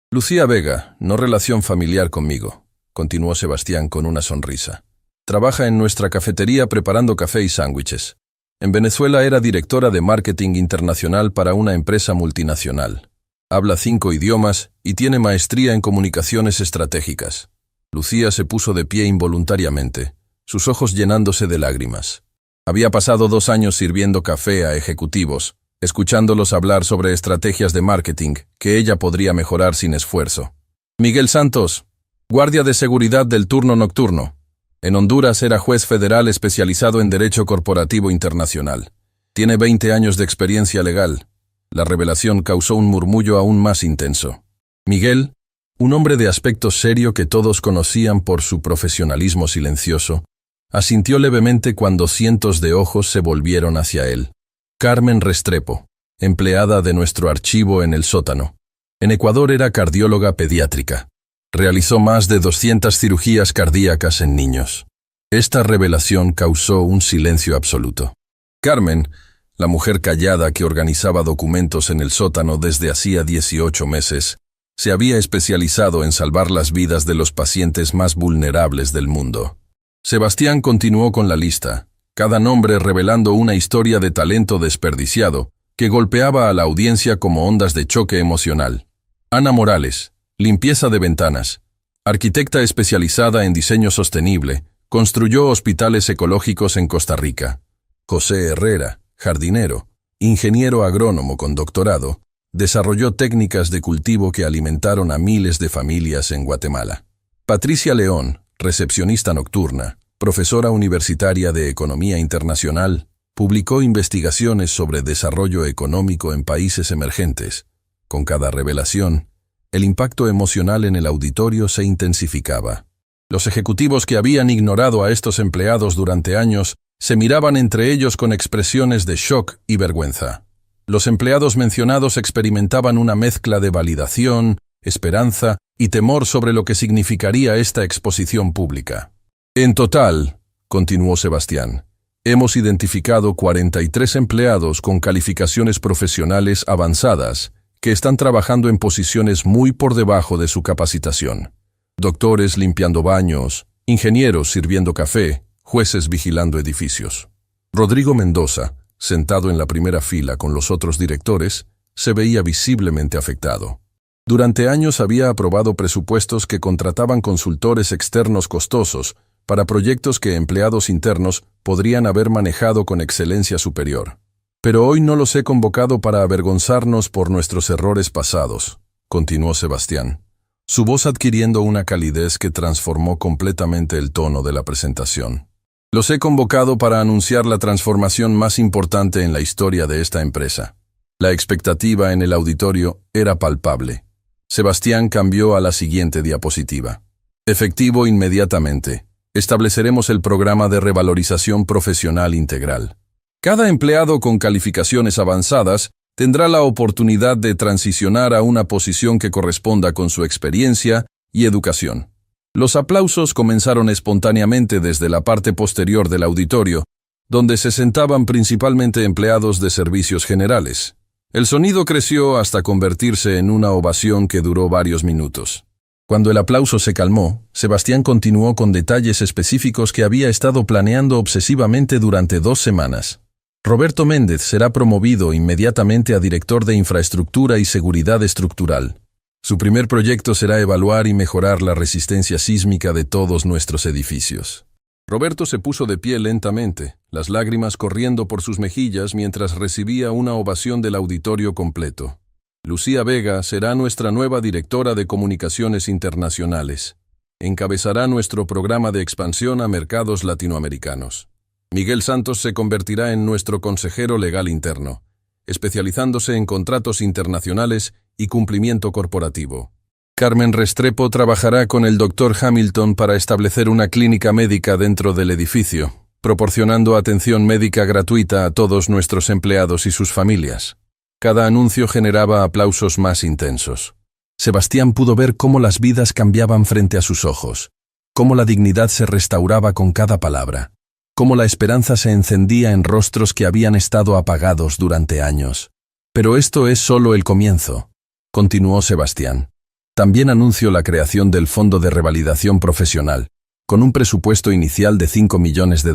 «Lucía Vega, no relación familiar conmigo», continuó Sebastián con una sonrisa. «Trabaja en nuestra cafetería preparando café y sándwiches. En Venezuela era directora de marketing internacional para una empresa multinacional. Habla 5 idiomas y tiene maestría en comunicaciones estratégicas». Lucía se puso de pie involuntariamente, sus ojos llenándose de lágrimas. Había pasado 2 años sirviendo café a ejecutivos, escuchándolos hablar sobre estrategias de marketing que ella podría mejorar sin esfuerzo. «Miguel Santos, guardia de seguridad del turno nocturno. En Honduras era juez federal especializado en Derecho Corporativo Internacional. Tiene 20 años de experiencia legal». La revelación causó un murmullo aún más intenso. Miguel, un hombre de aspecto serio que todos conocían por su profesionalismo silencioso, asintió levemente cuando cientos de ojos se volvieron hacia él. Carmen Restrepo, empleada de nuestro archivo en el sótano. En Ecuador era cardióloga pediátrica. Realizó más de 200 cirugías cardíacas en niños. Esta revelación causó un silencio absoluto. Carmen, la mujer callada que organizaba documentos en el sótano desde hacía 18 meses, se había especializado en salvar las vidas de los pacientes más vulnerables del mundo. Sebastián continuó con la lista, cada nombre revelando una historia de talento desperdiciado que golpeaba a la audiencia como ondas de choque emocional. Ana Morales, limpieza de ventanas. Arquitecta especializada en diseño sostenible, construyó hospitales ecológicos en Costa Rica. José Herrera, jardinero, ingeniero agrónomo con doctorado, desarrolló técnicas de cultivo que alimentaron a miles de familias en Guatemala. Patricia León, recepcionista nocturna, profesora universitaria de Economía Internacional, publicó investigaciones sobre desarrollo económico en países emergentes. Con cada revelación, el impacto emocional en el auditorio se intensificaba. Los ejecutivos que habían ignorado a estos empleados durante años se miraban entre ellos con expresiones de shock y vergüenza. Los empleados mencionados experimentaban una mezcla de validación, esperanza y temor sobre lo que significaría esta exposición pública. En total, continuó Sebastián, hemos identificado 43 empleados con calificaciones profesionales avanzadas que están trabajando en posiciones muy por debajo de su capacitación. Doctores limpiando baños, ingenieros sirviendo café, jueces vigilando edificios. Rodrigo Mendoza, sentado en la primera fila con los otros directores, se veía visiblemente afectado. Durante años había aprobado presupuestos que contrataban consultores externos costosos para proyectos que empleados internos podrían haber manejado con excelencia superior. Pero hoy no los he convocado para avergonzarnos por nuestros errores pasados, continuó Sebastián, su voz adquiriendo una calidez que transformó completamente el tono de la presentación. Los he convocado para anunciar la transformación más importante en la historia de esta empresa. La expectativa en el auditorio era palpable. Sebastián cambió a la siguiente diapositiva. Efectivo inmediatamente. Estableceremos el programa de revalorización profesional integral. Cada empleado con calificaciones avanzadas tendrá la oportunidad de transicionar a una posición que corresponda con su experiencia y educación. Los aplausos comenzaron espontáneamente desde la parte posterior del auditorio, donde se sentaban principalmente empleados de servicios generales. El sonido creció hasta convertirse en una ovación que duró varios minutos. Cuando el aplauso se calmó, Sebastián continuó con detalles específicos que había estado planeando obsesivamente durante 2 semanas. Roberto Méndez será promovido inmediatamente a director de Infraestructura y Seguridad Estructural. Su primer proyecto será evaluar y mejorar la resistencia sísmica de todos nuestros edificios. Roberto se puso de pie lentamente, las lágrimas corriendo por sus mejillas mientras recibía una ovación del auditorio completo. Lucía Vega será nuestra nueva directora de Comunicaciones Internacionales. Encabezará nuestro programa de expansión a mercados latinoamericanos. Miguel Santos se convertirá en nuestro consejero legal interno, especializándose en contratos internacionales y cumplimiento corporativo. Carmen Restrepo trabajará con el Dr. Hamilton para establecer una clínica médica dentro del edificio, proporcionando atención médica gratuita a todos nuestros empleados y sus familias. Cada anuncio generaba aplausos más intensos. Sebastián pudo ver cómo las vidas cambiaban frente a sus ojos, cómo la dignidad se restauraba con cada palabra, cómo la esperanza se encendía en rostros que habían estado apagados durante años. Pero esto es solo el comienzo, continuó Sebastián. También anunció la creación del Fondo de Revalidación Profesional, con un presupuesto inicial de $5 millones.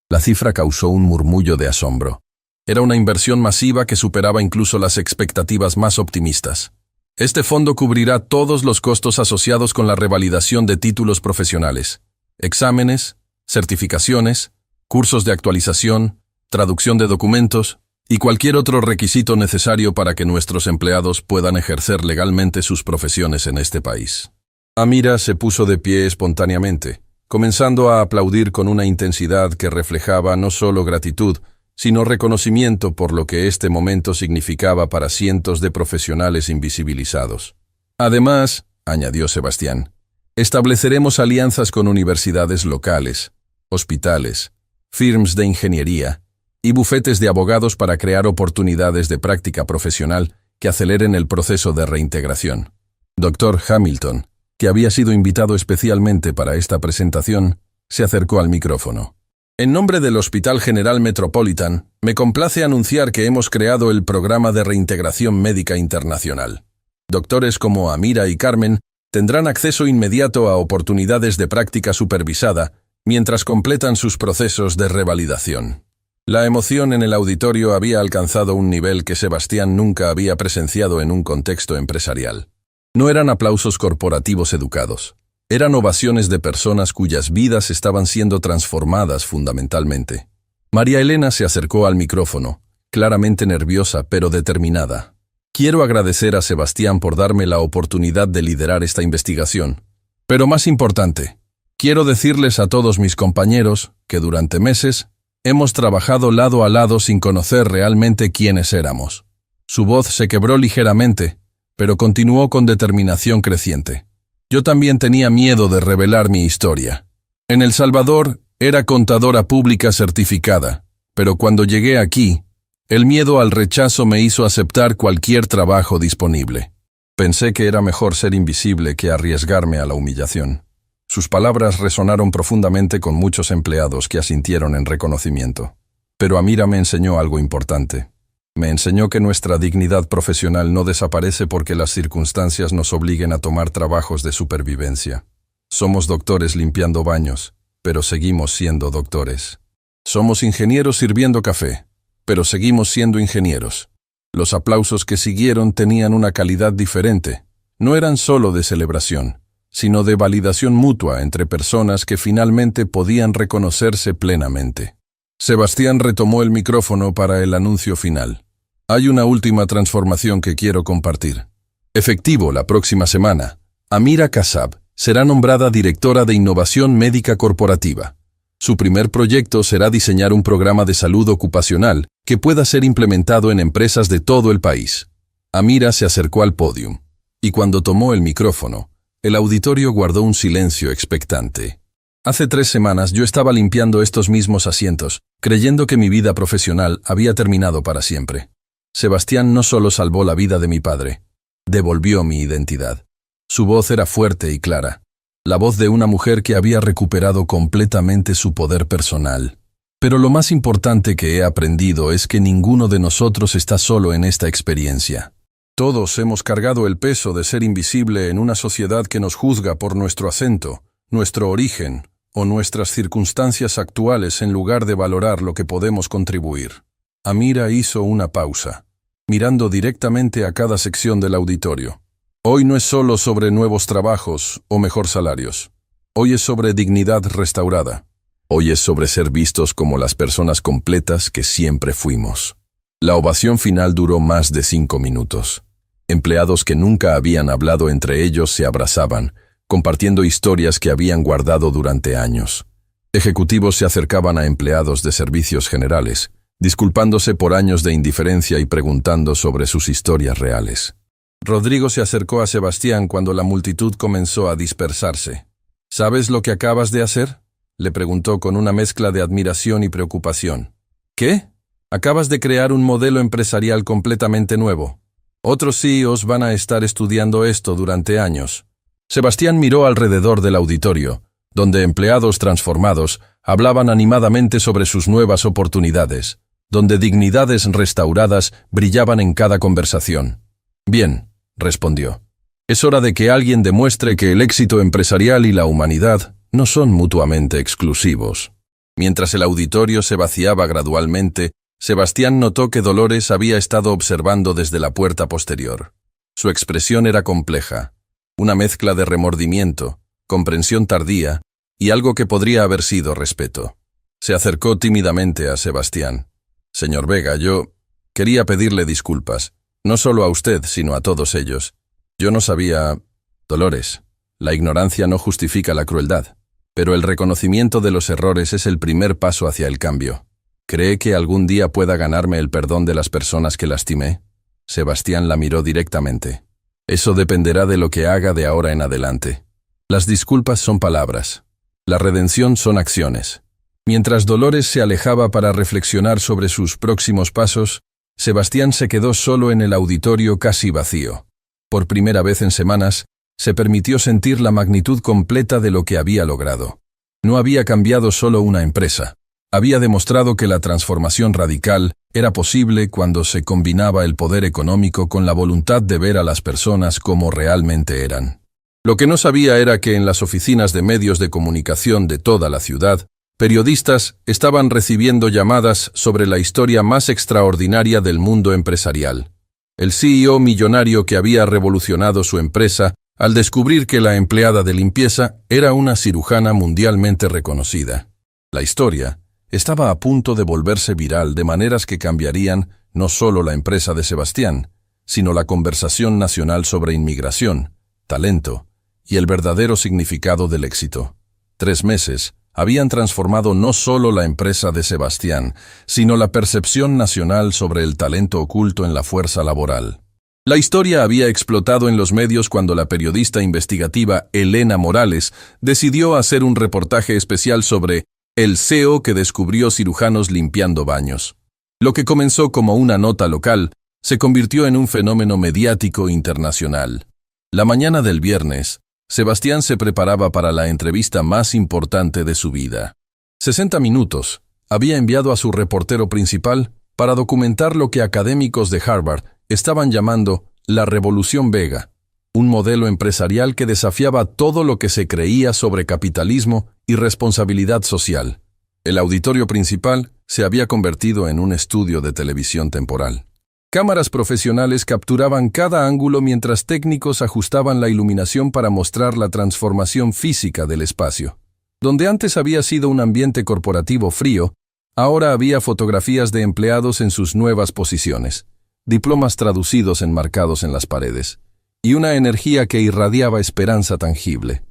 La cifra causó un murmullo de asombro. Era una inversión masiva que superaba incluso las expectativas más optimistas. Este fondo cubrirá todos los costos asociados con la revalidación de títulos profesionales, exámenes, certificaciones, cursos de actualización, traducción de documentos y cualquier otro requisito necesario para que nuestros empleados puedan ejercer legalmente sus profesiones en este país. Amira se puso de pie espontáneamente, comenzando a aplaudir con una intensidad que reflejaba no solo gratitud, sino reconocimiento por lo que este momento significaba para cientos de profesionales invisibilizados. Además, añadió Sebastián, estableceremos alianzas con universidades locales, hospitales, firms de ingeniería y bufetes de abogados para crear oportunidades de práctica profesional que aceleren el proceso de reintegración. Dr. Hamilton, que había sido invitado especialmente para esta presentación, se acercó al micrófono. En nombre del Hospital General Metropolitan, me complace anunciar que hemos creado el Programa de Reintegración Médica Internacional. Doctores como Amira y Carmen tendrán acceso inmediato a oportunidades de práctica supervisada, mientras completan sus procesos de revalidación. La emoción en el auditorio había alcanzado un nivel que Sebastián nunca había presenciado en un contexto empresarial. No eran aplausos corporativos educados. Eran ovaciones de personas cuyas vidas estaban siendo transformadas fundamentalmente. María Elena se acercó al micrófono, claramente nerviosa pero determinada. Quiero agradecer a Sebastián por darme la oportunidad de liderar esta investigación. Pero más importante, quiero decirles a todos mis compañeros que durante meses hemos trabajado lado a lado sin conocer realmente quiénes éramos. Su voz se quebró ligeramente, pero continuó con determinación creciente. Yo también tenía miedo de revelar mi historia. En El Salvador era contadora pública certificada, pero cuando llegué aquí, el miedo al rechazo me hizo aceptar cualquier trabajo disponible. Pensé que era mejor ser invisible que arriesgarme a la humillación. Sus palabras resonaron profundamente con muchos empleados que asintieron en reconocimiento. Pero Amira me enseñó algo importante. Me enseñó que nuestra dignidad profesional no desaparece porque las circunstancias nos obliguen a tomar trabajos de supervivencia. Somos doctores limpiando baños, pero seguimos siendo doctores. Somos ingenieros sirviendo café, pero seguimos siendo ingenieros. Los aplausos que siguieron tenían una calidad diferente. No eran solo de celebración, sino de validación mutua entre personas que finalmente podían reconocerse plenamente. Sebastián retomó el micrófono para el anuncio final. Hay una última transformación que quiero compartir. Efectivo la próxima semana, Amira Kassab será nombrada directora de Innovación Médica Corporativa. Su primer proyecto será diseñar un programa de salud ocupacional que pueda ser implementado en empresas de todo el país. Amira se acercó al podio, y cuando tomó el micrófono, el auditorio guardó un silencio expectante. Hace 3 semanas yo estaba limpiando estos mismos asientos, creyendo que mi vida profesional había terminado para siempre. Sebastián no solo salvó la vida de mi padre, devolvió mi identidad. Su voz era fuerte y clara, la voz de una mujer que había recuperado completamente su poder personal. Pero lo más importante que he aprendido es que ninguno de nosotros está solo en esta experiencia. Todos hemos cargado el peso de ser invisible en una sociedad que nos juzga por nuestro acento, nuestro origen o nuestras circunstancias actuales en lugar de valorar lo que podemos contribuir. Amira hizo una pausa, mirando directamente a cada sección del auditorio. Hoy no es solo sobre nuevos trabajos o mejor salarios. Hoy es sobre dignidad restaurada. Hoy es sobre ser vistos como las personas completas que siempre fuimos. La ovación final duró más de 5 minutos. Empleados que nunca habían hablado entre ellos se abrazaban, compartiendo historias que habían guardado durante años. Ejecutivos se acercaban a empleados de servicios generales, disculpándose por años de indiferencia y preguntando sobre sus historias reales. Rodrigo se acercó a Sebastián cuando la multitud comenzó a dispersarse. ¿Sabes lo que acabas de hacer?, le preguntó con una mezcla de admiración y preocupación. ¿Qué? Acabas de crear un modelo empresarial completamente nuevo. Otros CEOs van a estar estudiando esto durante años. Sebastián miró alrededor del auditorio, donde empleados transformados hablaban animadamente sobre sus nuevas oportunidades, donde dignidades restauradas brillaban en cada conversación. Bien, respondió. Es hora de que alguien demuestre que el éxito empresarial y la humanidad no son mutuamente exclusivos. Mientras el auditorio se vaciaba gradualmente, Sebastián notó que Dolores había estado observando desde la puerta posterior. Su expresión era compleja, una mezcla de remordimiento, comprensión tardía y algo que podría haber sido respeto. Se acercó tímidamente a Sebastián. Señor Vega, yo quería pedirle disculpas, no solo a usted, sino a todos ellos. Yo no sabía... Dolores, la ignorancia no justifica la crueldad, pero el reconocimiento de los errores es el primer paso hacia el cambio. ¿Cree que algún día pueda ganarme el perdón de las personas que lastimé? Sebastián la miró directamente. Eso dependerá de lo que haga de ahora en adelante. Las disculpas son palabras. La redención son acciones. Mientras Dolores se alejaba para reflexionar sobre sus próximos pasos, Sebastián se quedó solo en el auditorio casi vacío. Por primera vez en semanas, se permitió sentir la magnitud completa de lo que había logrado. No había cambiado solo una empresa. Había demostrado que la transformación radical era posible cuando se combinaba el poder económico con la voluntad de ver a las personas como realmente eran. Lo que no sabía era que en las oficinas de medios de comunicación de toda la ciudad, periodistas estaban recibiendo llamadas sobre la historia más extraordinaria del mundo empresarial. El CEO millonario que había revolucionado su empresa al descubrir que la empleada de limpieza era una cirujana mundialmente reconocida. La historia estaba a punto de volverse viral de maneras que cambiarían no solo la empresa de Sebastián, sino la conversación nacional sobre inmigración, talento y el verdadero significado del éxito. 3 meses habían transformado no solo la empresa de Sebastián, sino la percepción nacional sobre el talento oculto en la fuerza laboral. La historia había explotado en los medios cuando la periodista investigativa Elena Morales decidió hacer un reportaje especial sobre el CEO que descubrió cirujanos limpiando baños. Lo que comenzó como una nota local se convirtió en un fenómeno mediático internacional. La mañana del viernes, Sebastián se preparaba para la entrevista más importante de su vida. 60 Minutos había enviado a su reportero principal para documentar lo que académicos de Harvard estaban llamando la Revolución Vega, un modelo empresarial que desafiaba todo lo que se creía sobre capitalismo y responsabilidad social. El auditorio principal se había convertido en un estudio de televisión temporal. Cámaras profesionales capturaban cada ángulo mientras técnicos ajustaban la iluminación para mostrar la transformación física del espacio. Donde antes había sido un ambiente corporativo frío, ahora había fotografías de empleados en sus nuevas posiciones, diplomas traducidos enmarcados en las paredes, y una energía que irradiaba esperanza tangible.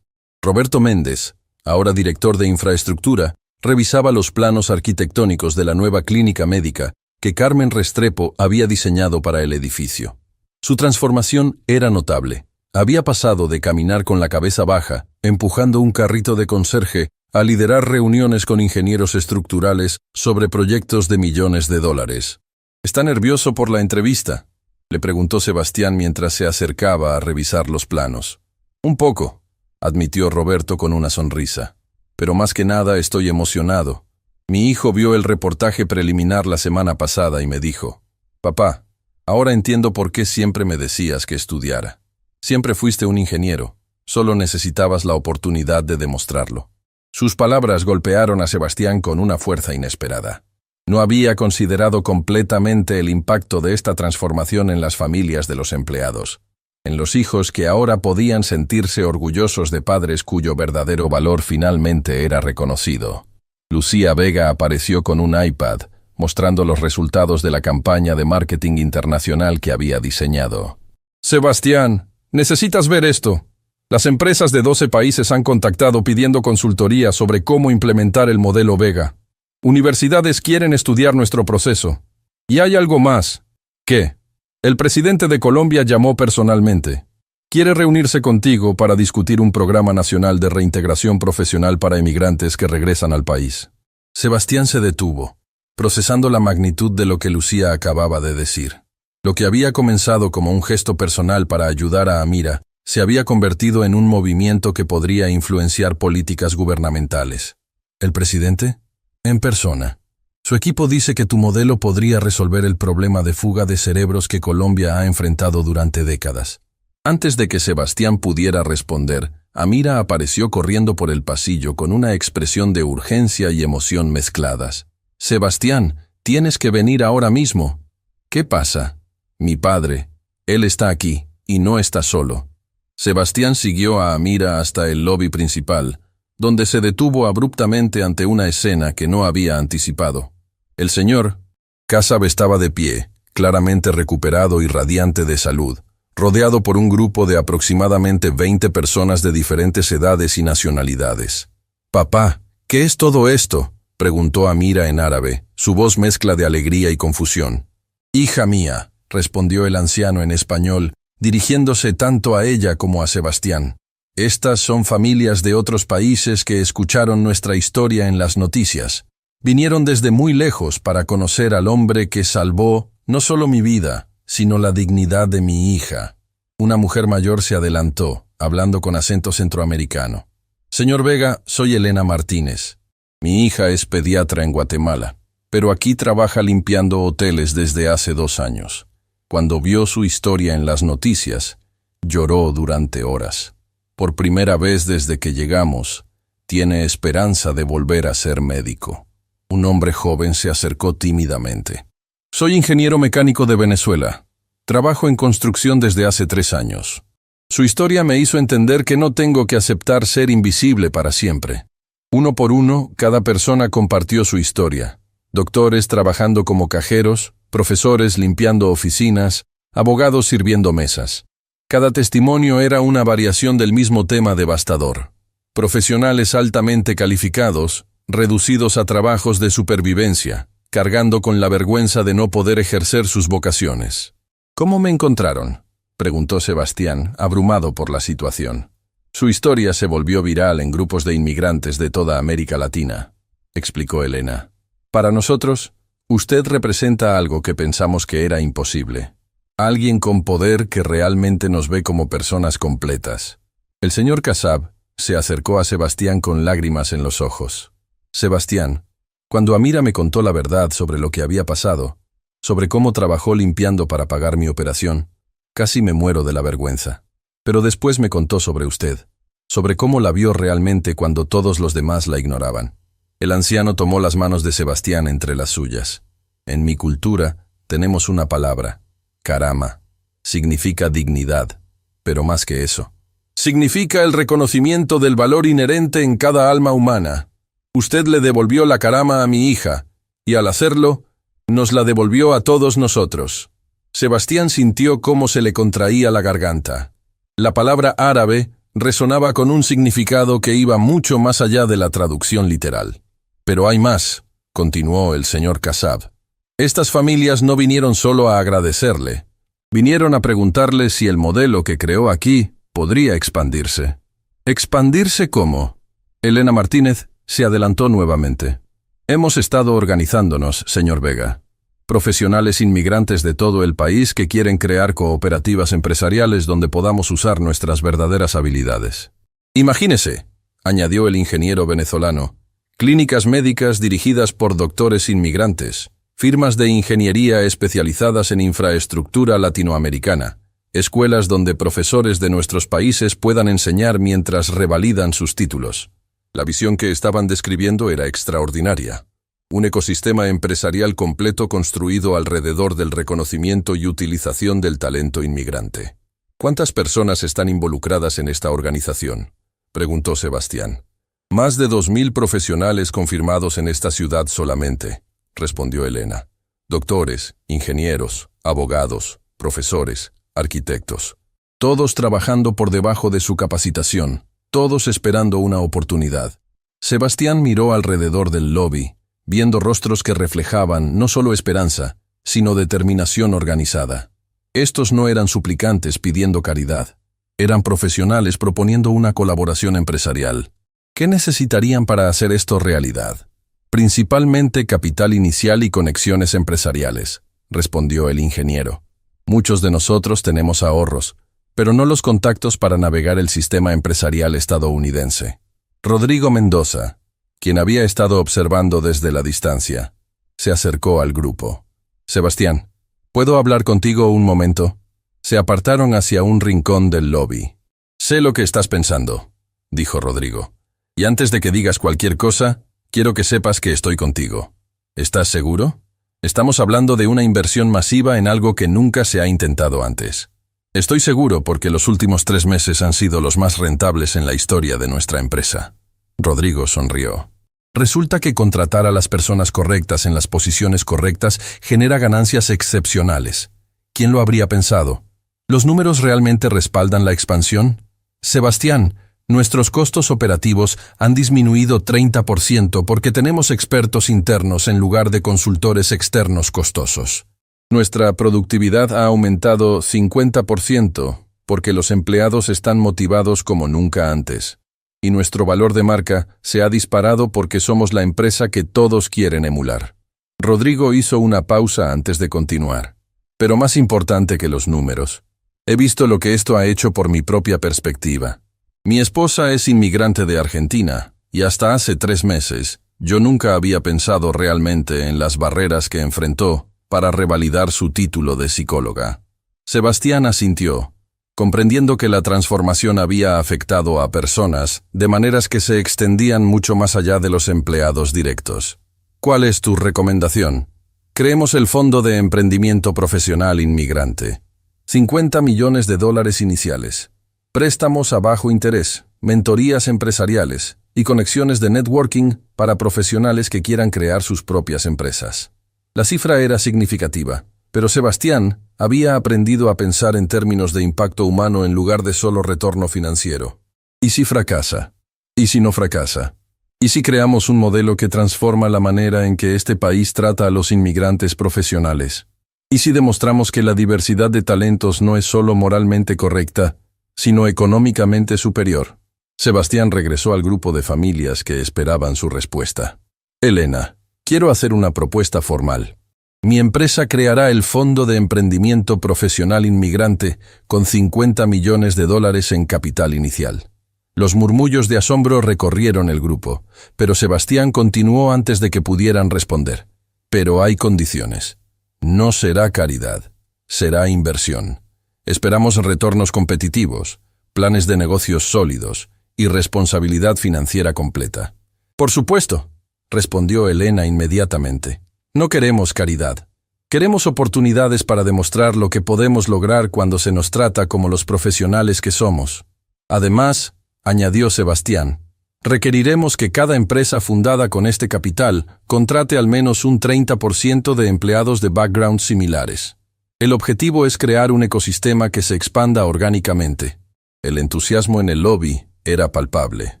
Roberto Méndez, ahora director de infraestructura, revisaba los planos arquitectónicos de la nueva clínica médica que Carmen Restrepo había diseñado para el edificio. Su transformación era notable. Había pasado de caminar con la cabeza baja, empujando un carrito de conserje, a liderar reuniones con ingenieros estructurales sobre proyectos de millones de dólares. ¿Está nervioso por la entrevista?, le preguntó Sebastián mientras se acercaba a revisar los planos. Un poco, admitió Roberto con una sonrisa. Pero más que nada estoy emocionado. Mi hijo vio el reportaje preliminar la semana pasada y me dijo: «Papá, ahora entiendo por qué siempre me decías que estudiara. Siempre fuiste un ingeniero, solo necesitabas la oportunidad de demostrarlo». Sus palabras golpearon a Sebastián con una fuerza inesperada. No había considerado completamente el impacto de esta transformación en las familias de los empleados, en los hijos que ahora podían sentirse orgullosos de padres cuyo verdadero valor finalmente era reconocido. Lucía Vega apareció con un iPad, mostrando los resultados de la campaña de marketing internacional que había diseñado. «Sebastián, necesitas ver esto. Las empresas de 12 países han contactado pidiendo consultoría sobre cómo implementar el modelo Vega. Universidades quieren estudiar nuestro proceso. Y hay algo más. ¿Qué? El presidente de Colombia llamó personalmente. Quiere reunirse contigo para discutir un programa nacional de reintegración profesional para emigrantes que regresan al país». Sebastián se detuvo, procesando la magnitud de lo que Lucía acababa de decir. Lo que había comenzado como un gesto personal para ayudar a Amira se había convertido en un movimiento que podría influenciar políticas gubernamentales. ¿El presidente? En persona. Su equipo dice que tu modelo podría resolver el problema de fuga de cerebros que Colombia ha enfrentado durante décadas. Antes de que Sebastián pudiera responder, Amira apareció corriendo por el pasillo con una expresión de urgencia y emoción mezcladas. «Sebastián, tienes que venir ahora mismo». «¿Qué pasa?» «Mi padre. Él está aquí, y no está solo». Sebastián siguió a Amira hasta el lobby principal, donde se detuvo abruptamente ante una escena que no había anticipado. El señor Kasab estaba de pie, claramente recuperado y radiante de salud, rodeado por un grupo de aproximadamente 20 personas de diferentes edades y nacionalidades. «Papá, ¿qué es todo esto?», preguntó Amira en árabe, su voz mezcla de alegría y confusión. «Hija mía», respondió el anciano en español, dirigiéndose tanto a ella como a Sebastián. «Estas son familias de otros países que escucharon nuestra historia en las noticias. Vinieron desde muy lejos para conocer al hombre que salvó no solo mi vida, sino la dignidad de mi hija». Una mujer mayor se adelantó, hablando con acento centroamericano. «Señor Vega, soy Elena Martínez. Mi hija es pediatra en Guatemala, pero aquí trabaja limpiando hoteles desde hace 2 años. Cuando vio su historia en las noticias, lloró durante horas. Por primera vez desde que llegamos, tiene esperanza de volver a ser médico. Un hombre joven se acercó tímidamente. Soy ingeniero mecánico de Venezuela. Trabajo en construcción desde hace 3 años. Su historia me hizo entender que no tengo que aceptar ser invisible para siempre. Uno por uno, cada persona compartió su historia. Doctores trabajando como cajeros, profesores limpiando oficinas, abogados sirviendo mesas. Cada testimonio era una variación del mismo tema devastador. Profesionales altamente calificados, reducidos a trabajos de supervivencia, cargando con la vergüenza de no poder ejercer sus vocaciones. ¿Cómo me encontraron?, preguntó Sebastián, abrumado por la situación. Su historia se volvió viral en grupos de inmigrantes de toda América Latina, explicó Elena. Para nosotros, usted representa algo que pensamos que era imposible. Alguien con poder que realmente nos ve como personas completas. El señor Kassab se acercó a Sebastián con lágrimas en los ojos. Sebastián, cuando Amira me contó la verdad sobre lo que había pasado, sobre cómo trabajó limpiando para pagar mi operación, casi me muero de la vergüenza. Pero después me contó sobre usted, sobre cómo la vio realmente cuando todos los demás la ignoraban. El anciano tomó las manos de Sebastián entre las suyas. En mi cultura tenemos una palabra, karama. Significa dignidad, pero más que eso. Significa el reconocimiento del valor inherente en cada alma humana. Usted le devolvió la karama a mi hija, y al hacerlo, nos la devolvió a todos nosotros. Sebastián sintió cómo se le contraía la garganta. La palabra árabe resonaba con un significado que iba mucho más allá de la traducción literal. Pero hay más, continuó el señor Kassab. Estas familias no vinieron solo a agradecerle. Vinieron a preguntarle si el modelo que creó aquí podría expandirse. ¿Expandirse cómo? Elena Martínez se adelantó nuevamente. Hemos estado organizándonos, señor Vega. Profesionales inmigrantes de todo el país que quieren crear cooperativas empresariales donde podamos usar nuestras verdaderas habilidades. Imagínese, añadió el ingeniero venezolano, clínicas médicas dirigidas por doctores inmigrantes, firmas de ingeniería especializadas en infraestructura latinoamericana, escuelas donde profesores de nuestros países puedan enseñar mientras revalidan sus títulos. La visión que estaban describiendo era extraordinaria. Un ecosistema empresarial completo construido alrededor del reconocimiento y utilización del talento inmigrante. ¿Cuántas personas están involucradas en esta organización?, preguntó Sebastián. Más de 2000 profesionales confirmados en esta ciudad solamente, respondió Elena. Doctores, ingenieros, abogados, profesores, arquitectos. Todos trabajando por debajo de su capacitación, todos esperando una oportunidad. Sebastián miró alrededor del lobby, viendo rostros que reflejaban no solo esperanza, sino determinación organizada. Estos no eran suplicantes pidiendo caridad, eran profesionales proponiendo una colaboración empresarial. ¿Qué necesitarían para hacer esto realidad? Principalmente capital inicial y conexiones empresariales, respondió el ingeniero. Muchos de nosotros tenemos ahorros, pero no los contactos para navegar el sistema empresarial estadounidense. Rodrigo Mendoza, quien había estado observando desde la distancia, se acercó al grupo. Sebastián, ¿puedo hablar contigo un momento? Se apartaron hacia un rincón del lobby. Sé lo que estás pensando, dijo Rodrigo. Y antes de que digas cualquier cosa, quiero que sepas que estoy contigo. ¿Estás seguro? Estamos hablando de una inversión masiva en algo que nunca se ha intentado antes. Estoy seguro porque los últimos 3 meses han sido los más rentables en la historia de nuestra empresa. Rodrigo sonrió. Resulta que contratar a las personas correctas en las posiciones correctas genera ganancias excepcionales. ¿Quién lo habría pensado? ¿Los números realmente respaldan la expansión? Sebastián, nuestros costos operativos han disminuido 30% porque tenemos expertos internos en lugar de consultores externos costosos. Nuestra productividad ha aumentado 50% porque los empleados están motivados como nunca antes. Y nuestro valor de marca se ha disparado porque somos la empresa que todos quieren emular. Rodrigo hizo una pausa antes de continuar. Pero más importante que los números, he visto lo que esto ha hecho por mi propia perspectiva. Mi esposa es inmigrante de Argentina, y hasta hace 3 meses, yo nunca había pensado realmente en las barreras que enfrentó para revalidar su título de psicóloga. Sebastián asintió. comprendiendo que la transformación había afectado a personas de maneras que se extendían mucho más allá de los empleados directos. ¿Cuál es tu recomendación? Creemos el Fondo de Emprendimiento Profesional Inmigrante. 50 millones de dólares iniciales. Préstamos a bajo interés, mentorías empresariales y conexiones de networking para profesionales que quieran crear sus propias empresas. La cifra era significativa, pero Sebastián había aprendido a pensar en términos de impacto humano en lugar de solo retorno financiero. ¿Y si fracasa? ¿Y si no fracasa? ¿Y si creamos un modelo que transforma la manera en que este país trata a los inmigrantes profesionales? ¿Y si demostramos que la diversidad de talentos no es solo moralmente correcta, sino económicamente superior? Sebastián regresó al grupo de familias que esperaban su respuesta. Elena, quiero hacer una propuesta formal. Mi empresa creará el Fondo de Emprendimiento Profesional Inmigrante con 50 millones de dólares en capital inicial. Los murmullos de asombro recorrieron el grupo, pero Sebastián continuó antes de que pudieran responder. Pero hay condiciones. No será caridad, será inversión. Esperamos retornos competitivos, planes de negocios sólidos y responsabilidad financiera completa. Por supuesto, respondió Elena inmediatamente. No queremos caridad. Queremos oportunidades para demostrar lo que podemos lograr cuando se nos trata como los profesionales que somos. Además, añadió Sebastián, requeriremos que cada empresa fundada con este capital contrate al menos un 30% de empleados de backgrounds similares. El objetivo es crear un ecosistema que se expanda orgánicamente. El entusiasmo en el lobby era palpable.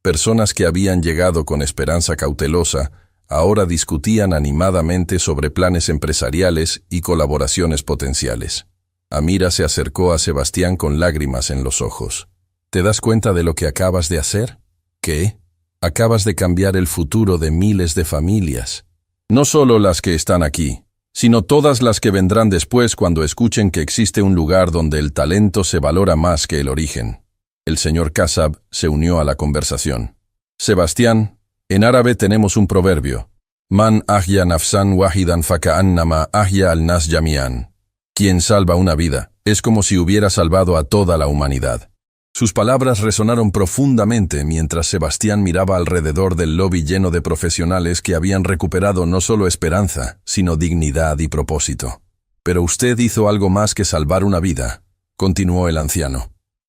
Personas que habían llegado con esperanza cautelosa ahora discutían animadamente sobre planes empresariales y colaboraciones potenciales. Amira se acercó a Sebastián con lágrimas en los ojos. ¿Te das cuenta de lo que acabas de hacer? ¿Qué? Acabas de cambiar el futuro de miles de familias. No solo las que están aquí, sino todas las que vendrán después cuando escuchen que existe un lugar donde el talento se valora más que el origen. El señor Kassab se unió a la conversación. Sebastián, en árabe tenemos un proverbio. Man ahya nafsan wahidan faka'annama ahya al-nas jami'an. Quien salva una vida es como si hubiera salvado a toda la humanidad. Sus palabras resonaron profundamente mientras Sebastián miraba alrededor del lobby lleno de profesionales que habían recuperado no solo esperanza, sino dignidad y propósito. Pero usted hizo algo más que salvar una vida, continuó el anciano.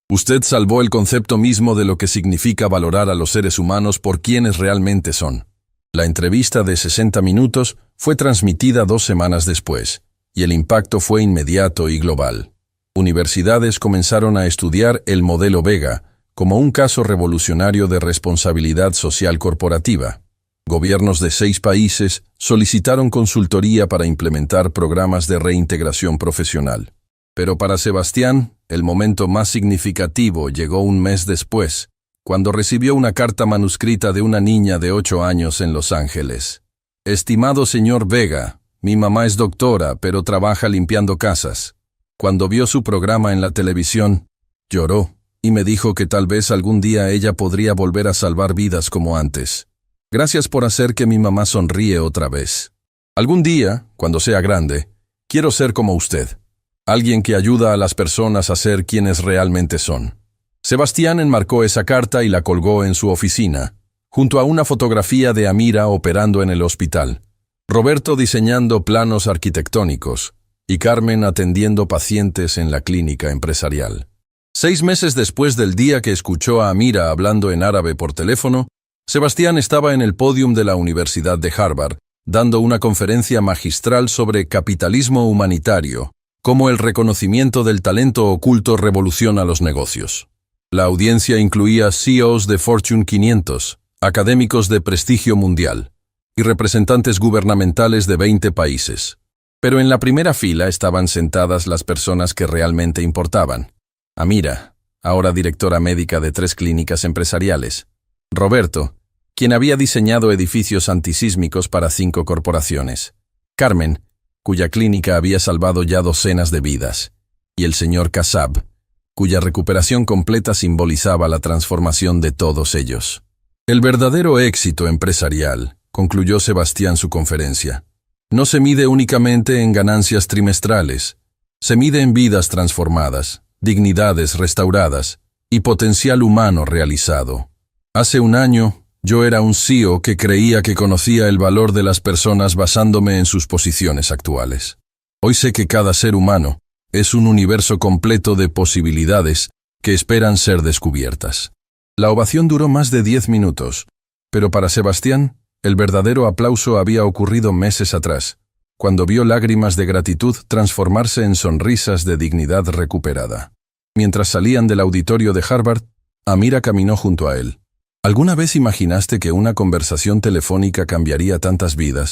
Usted salvó el concepto mismo de lo que significa valorar a los seres humanos por quienes realmente son. La entrevista de 60 minutos fue transmitida 2 semanas después, y el impacto fue inmediato y global. Universidades comenzaron a estudiar el modelo Vega como un caso revolucionario de responsabilidad social corporativa. Gobiernos de 6 países solicitaron consultoría para implementar programas de reintegración profesional. Pero para Sebastián, el momento más significativo llegó un mes después, cuando recibió una carta manuscrita de una niña de 8 años en Los Ángeles. Estimado señor Vega, mi mamá es doctora, pero trabaja limpiando casas. Cuando vio su programa en la televisión, lloró y me dijo que tal vez algún día ella podría volver a salvar vidas como antes. Gracias por hacer que mi mamá sonríe otra vez. Algún día, cuando sea grande, quiero ser como usted. Alguien que ayuda a las personas a ser quienes realmente son. Sebastián enmarcó esa carta y la colgó en su oficina, junto a una fotografía de Amira operando en el hospital, Roberto diseñando planos arquitectónicos y Carmen atendiendo pacientes en la clínica empresarial. 6 meses después del día que escuchó a Amira hablando en árabe por teléfono, Sebastián estaba en el pódium de la Universidad de Harvard, dando una conferencia magistral sobre capitalismo humanitario, cómo el reconocimiento del talento oculto revoluciona los negocios. La audiencia incluía CEOs de Fortune 500, académicos de prestigio mundial y representantes gubernamentales de 20 países. Pero en la primera fila estaban sentadas las personas que realmente importaban. Amira, ahora directora médica de 3 clínicas empresariales. Roberto, quien había diseñado edificios antisísmicos para 5 corporaciones. Carmen, cuya clínica había salvado ya docenas de vidas. Y el señor Kassab, cuya recuperación completa simbolizaba la transformación de todos ellos. El verdadero éxito empresarial, concluyó Sebastián su conferencia, no se mide únicamente en ganancias trimestrales, se mide en vidas transformadas, dignidades restauradas y potencial humano realizado. Hace un año, yo era un CEO que creía que conocía el valor de las personas basándome en sus posiciones actuales. Hoy sé que cada ser humano es un universo completo de posibilidades que esperan ser descubiertas. La ovación duró más de 10 minutos, pero para Sebastián, el verdadero aplauso había ocurrido meses atrás, cuando vio lágrimas de gratitud transformarse en sonrisas de dignidad recuperada. Mientras salían del auditorio de Harvard, Amira caminó junto a él. ¿Alguna vez imaginaste que una conversación telefónica cambiaría tantas vidas?